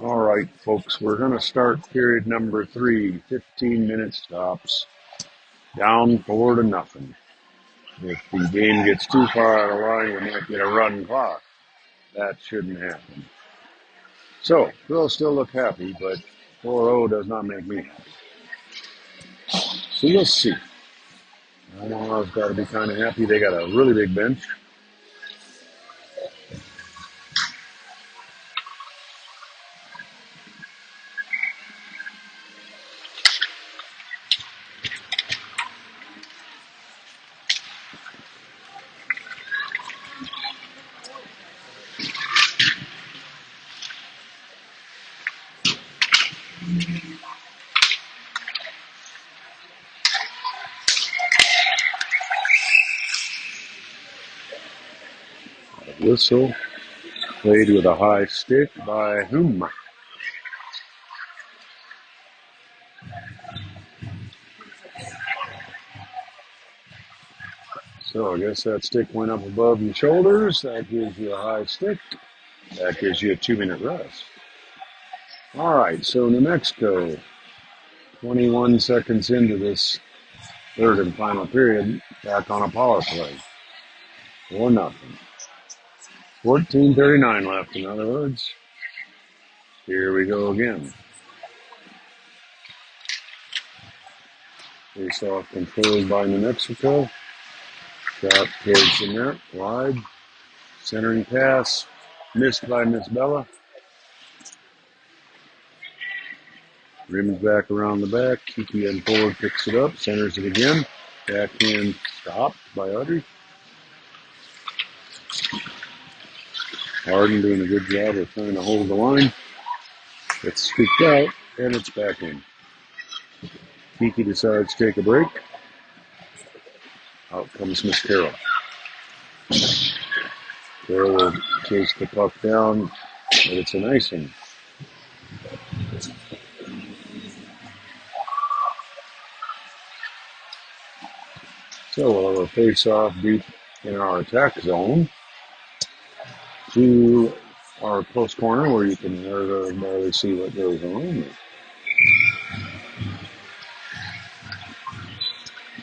All right, folks, we're going to start period number 3, 15-minute stops, down 4-0. If the game gets too far out of line, we might get a run clock. That shouldn't happen. So, girls still look happy, but 4-0 does not make me happy. So you'll see. Omaha's got to be kind of happy. They got a really big bench. A whistle played with a high stick by whom? So I guess that stick went up above your shoulders. That gives you a high stick. That gives you a 2-minute rest. All right, so New Mexico, 21 seconds into this third and final period, back on a power play. 4-0. 14:39 left, in other words. Here we go again. Face off controlled by New Mexico. Shot towards the net, wide. Centering pass, missed by Miss Bella. Rims back around the back. Kiki and forward picks it up, centers it again. Backhand stopped by Audrey. Harden doing a good job of trying to hold the line. It's scooped out, and it's back in. Kiki decides to take a break. Out comes Miss Carroll. Carroll will chase the puck down, but it's an icing. So we'll have a face-off deep in our attack zone to our close corner where you can barely see what goes on.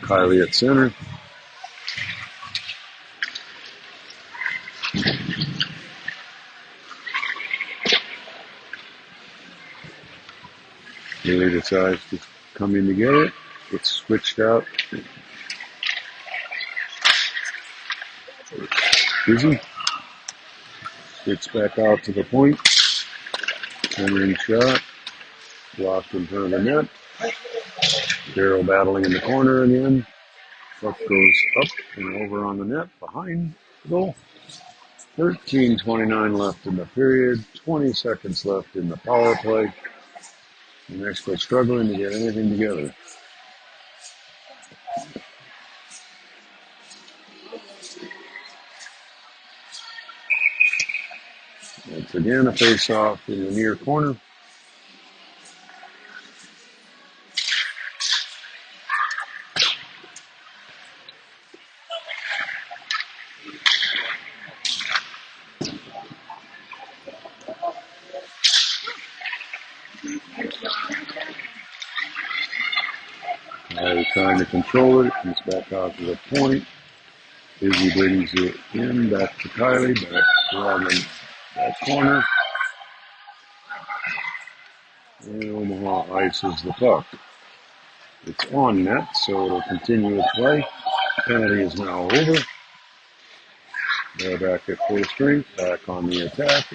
Kylie at center. Haley decides to come in to get it. It's switched out. Busy. Gets back out to the point. Centering shot. Blocked in front of the net. Carroll battling in the corner again. Puck goes up and over on the net behind the goal. 13:29 left in the period. 20 seconds left in the power play. New Mexico struggling to get anything together. Once again, a face-off in the near corner. Trying to control it. He's back out to the point. Izzy brings it in, back to Kylie, back around that corner. And Omaha ices the puck. It's on net, so it'll continue to play. Penalty is now over. They're back at full strength, back on the attack.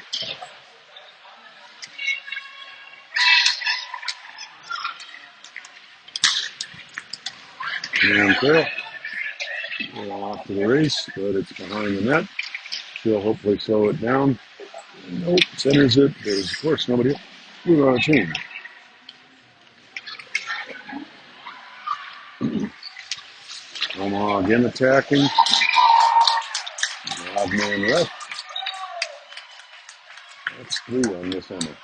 And Carroll. We're off to the race, but it's behind the net. She'll hopefully slow it down. Nope, centers it. There's, of course, nobody. We're on a change. Omaha again attacking. Odd man left. That's 3 on this Emma.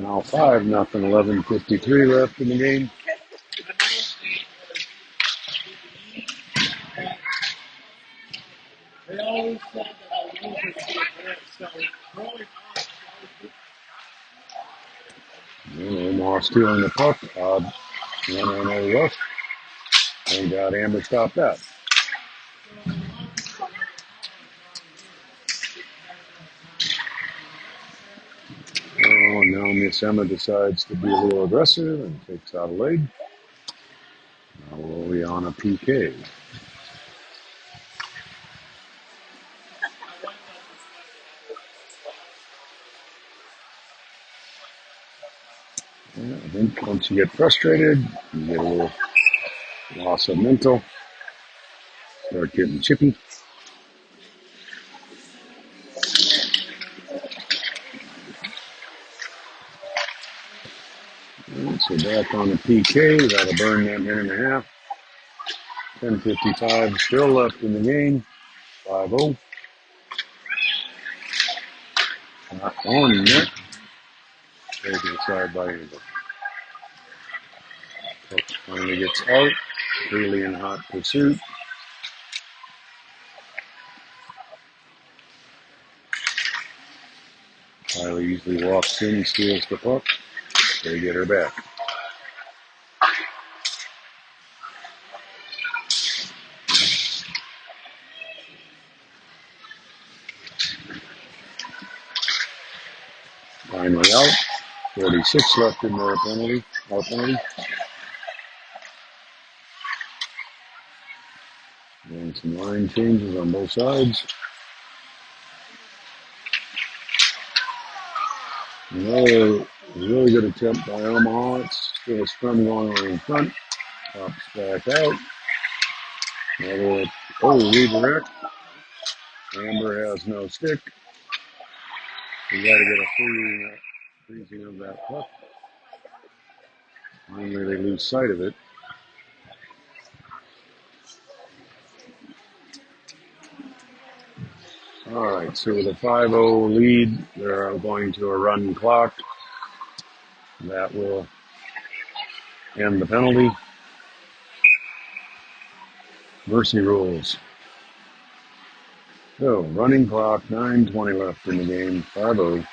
Now 5-0, 11:53 left in the game. They always said that I losers get hurt, so growing Omaha stealing the puck. Odd 1-0 rush. Thank God Amber stopped that. Oh, and now Miss Emma decides to be a little aggressive and takes out a leg. Now we'll be on a PK. Yeah, I think once you get frustrated, you get a little loss of mental, start getting chippy. Right, so back on the PK, we got to burn that minute and a half. 10:55 still left in the game. 5-0. Not on net. Taken aside by Amber. Puck finally gets out. Really in hot pursuit. Tyler usually walks in, steals the puck. They get her back. Finally out. 46 left in their penalty. Our penalty. And some line changes on both sides. Another really good attempt by Omaha. It's still a scrum going on in front. Pops back out. Another, redirect. Amber has no stick. We got to get a freezing of that puck. Finally, they lose sight of it. All right, so with a 5-0 lead, they're going to a run clock. That will end the penalty. Mercy rules. So, running clock, 9:20 left in the game, 5-0.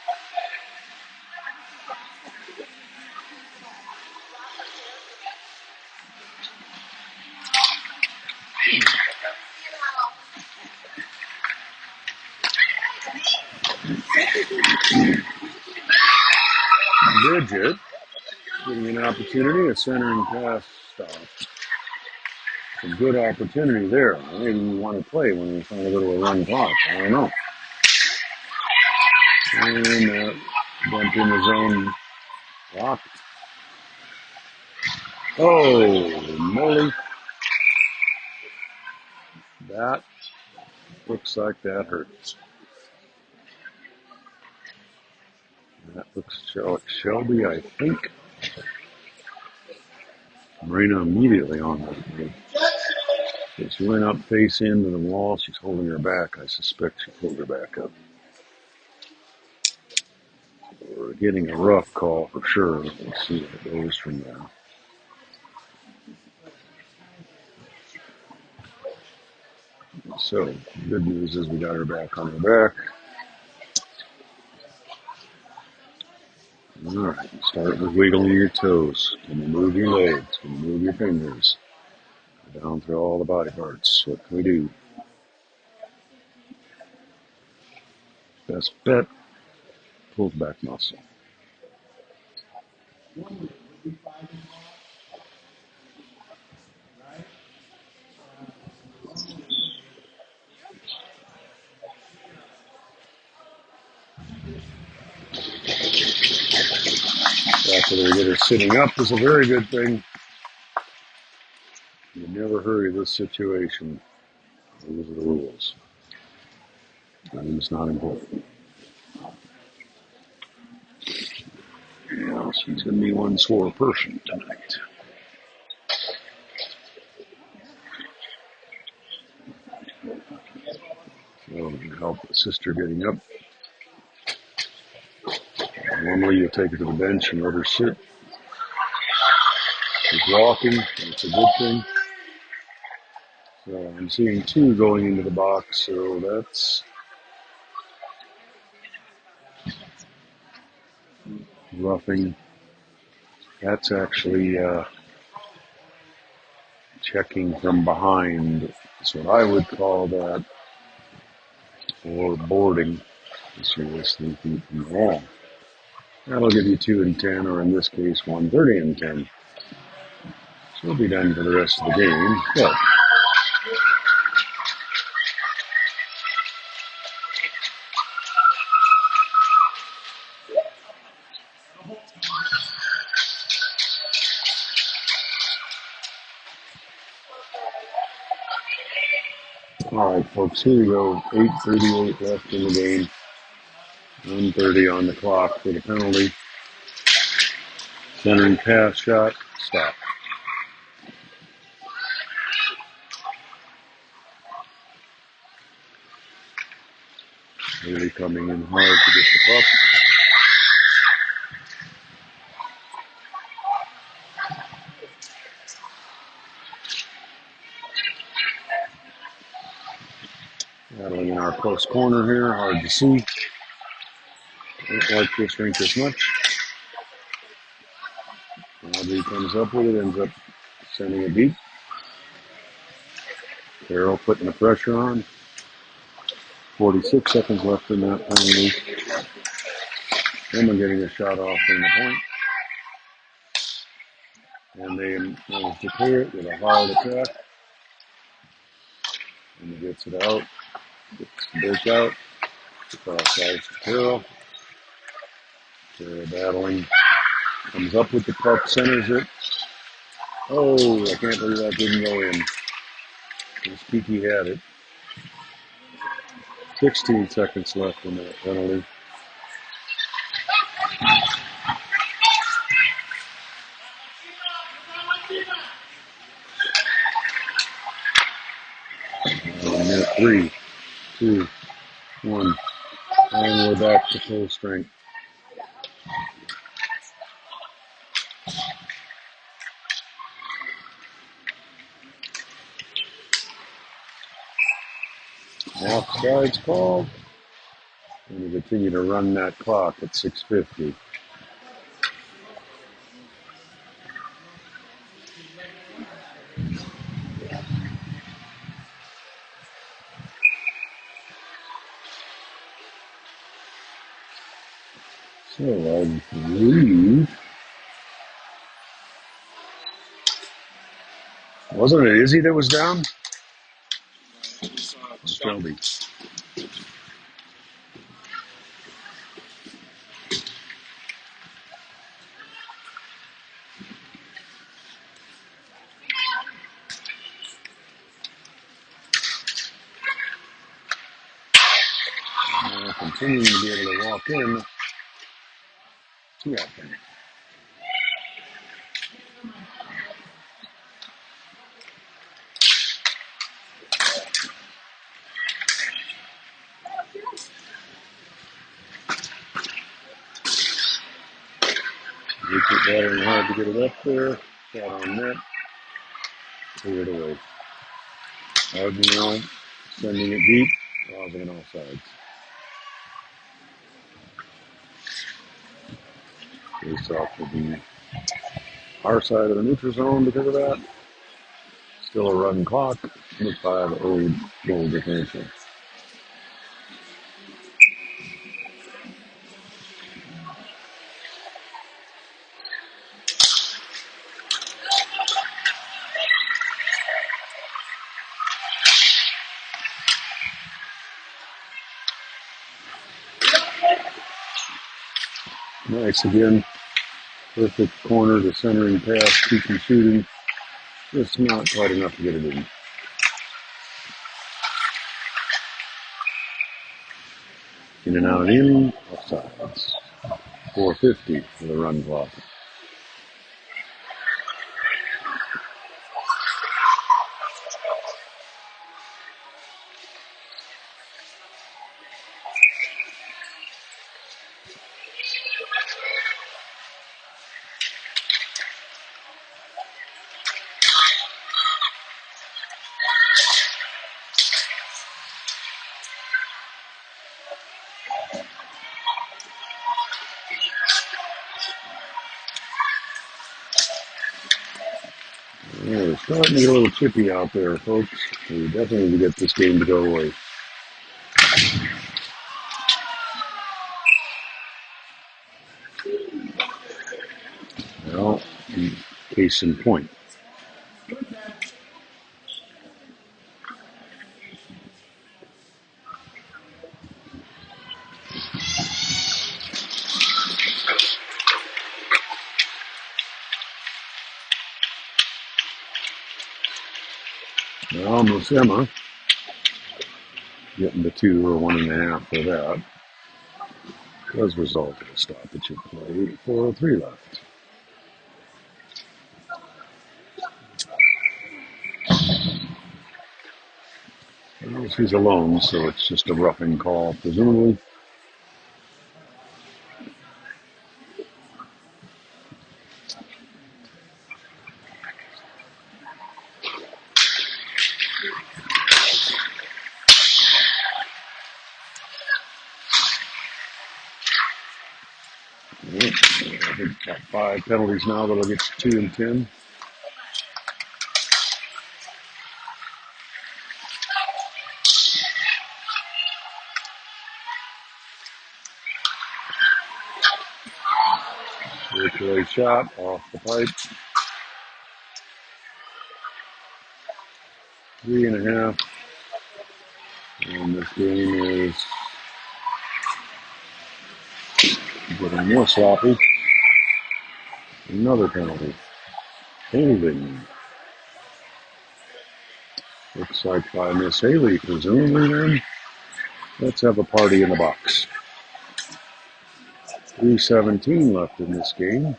Bridget getting an opportunity, a centering pass stop. A good opportunity there. Maybe you want to play when you're trying to go to a run clock. I don't know. And went in the zone, blocked. Oh, moly. That looks like that hurts. That looks like Shelby, I think. Marina immediately on the. She went up face into the wall. She's holding her back. I suspect she pulled her back up. We're getting a rough call for sure. We'll see what it goes from there. So, good news is we got her back on her back. All right, start with wiggling your toes. Can you move your legs? Can you move your fingers? Go down through all the body parts. What can we do? Best bet, pulls back muscle. After they get her sitting up is a very good thing. You never hurry this situation. Those are the rules. And it's not important. Yeah, she's going to be one sore person tonight. So to help the sister getting up. Normally you'll take her to the bench and let her sit. She's walking, and it's a good thing. So I'm seeing 2 going into the box, so that's roughing. That's actually checking from behind. That's what I would call that, or boarding. Let's see, that's 3 feet from the wall. That'll give you 2 and 10, or in this case, 130 and 10. So we'll be done for the rest of the game. But all right, folks, here we go. 8:38 left in the game. 1:30 on the clock for the penalty. Centering pass shot. Stop. Really coming in hard to get the puck. Battling in our close corner here. Hard to see. Don't like this rink as much. Audrey comes up with it, ends up sending it deep. Carroll putting the pressure on. 46 seconds left in that penalty. Emma getting a shot off from the point. And they manage to clear it with a hard attack. And he gets it out. Gets the break out. Cross sides to Carroll. Carroll battling. Comes up with the puck, centers it. Oh, I can't believe that didn't go in. Kiki had it. 16 seconds left in that penalty. Minute 3, 2, 1. And we're back to full strength. Offside's called. And we continue to run that clock at 6:50. So I believe, wasn't it Izzy that was down? Shelby. Continuing to be able to walk in. 2 after. Makes it better and hard to get it up there. Shot on net. Clear it away. Ardenell sending it deep. Causing an offsides. Face off will be our side of the neutral zone because of that. Still a run clock with 5-0 goal differential. Nice again. Perfect corner to centering pass, keeping shooting. Just not quite enough to get it in. In and out and in, offsides. 4:50 for the run clock. Starting to get a little chippy out there, folks. We definitely need to get this game to go away. Well, case in point. Well, Miss Emma getting the 2 or 1.5 for that does result in a stoppage of play. 4:03 left. Well, she's alone, so it's just a roughing call, presumably. Yep. I think got 5 penalties now, that'll get you 2 and 10. Breakaway shot off the pipe. 3.5. And this game is getting more sloppy. Another penalty. Holding. Looks like by Miss Haley, presumably then. Let's have a party in the box. 3:17 left in this game.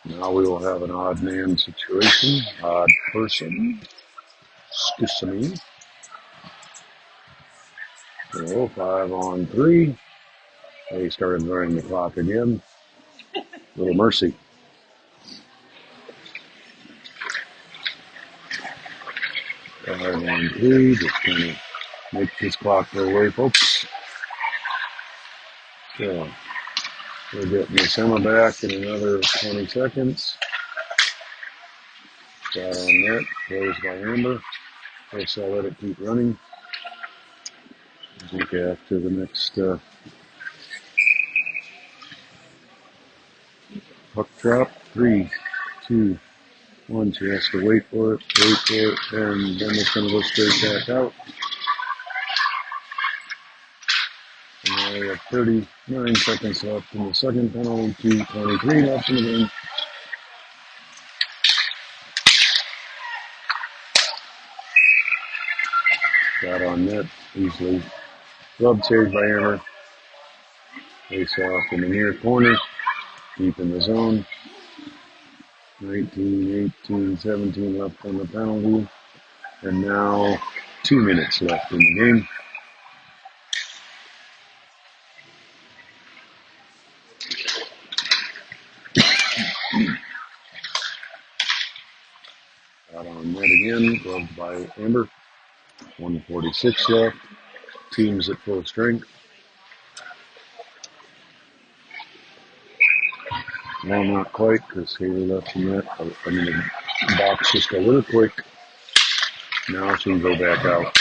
Now we will have an odd man situation. Odd person. Excuse me. So 5-on-3. They started running the clock again. Little mercy. 5-on-3. Just gonna make this clock go away, folks. So we'll get Miss Emma back in another 20 seconds. Shot on net. Closed by Amber. Guess I'll let it keep running. Look after the next puck drop. 3, 2, 1. She has to wait for it, and then it's going to go straight back out. And now we have 39 seconds left in the second penalty, 2:23 left in the game. Shot on net, easily. Glove saved by Amber. Face off in the near corner, deep in the zone. 19, 18, 17 left on the penalty. And now 2 minutes left in the game. Out on net again, gloved by Amber. 1:46 left. Teams at full strength. Well, not quite, because Haley left the net. The box just a little quick. Now she can go back out.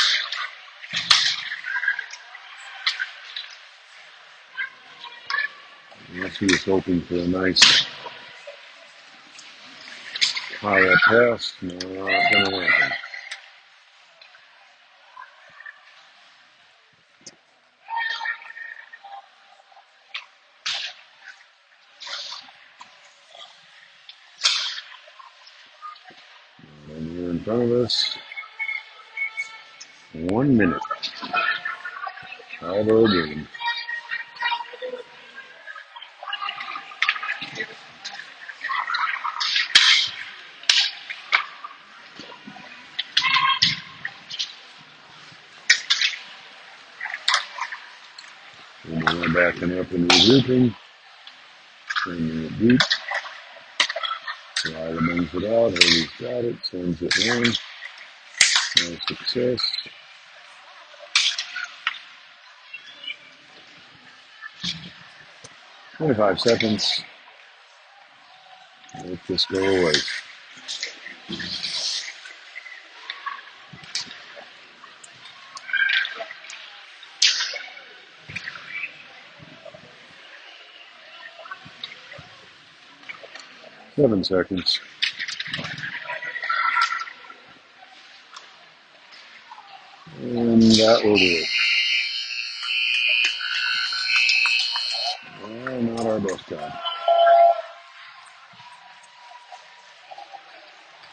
And she was hoping for a nice high up pass. Not gonna happen. And here in front of us, 1 minute. Out of the game. And we're backing up and regrouping. Sending it deep. Lila brings it out. Haley's got it. Sends it long. No success. 25 seconds. Let this go away. 7 seconds. And that will do it. Not our best job.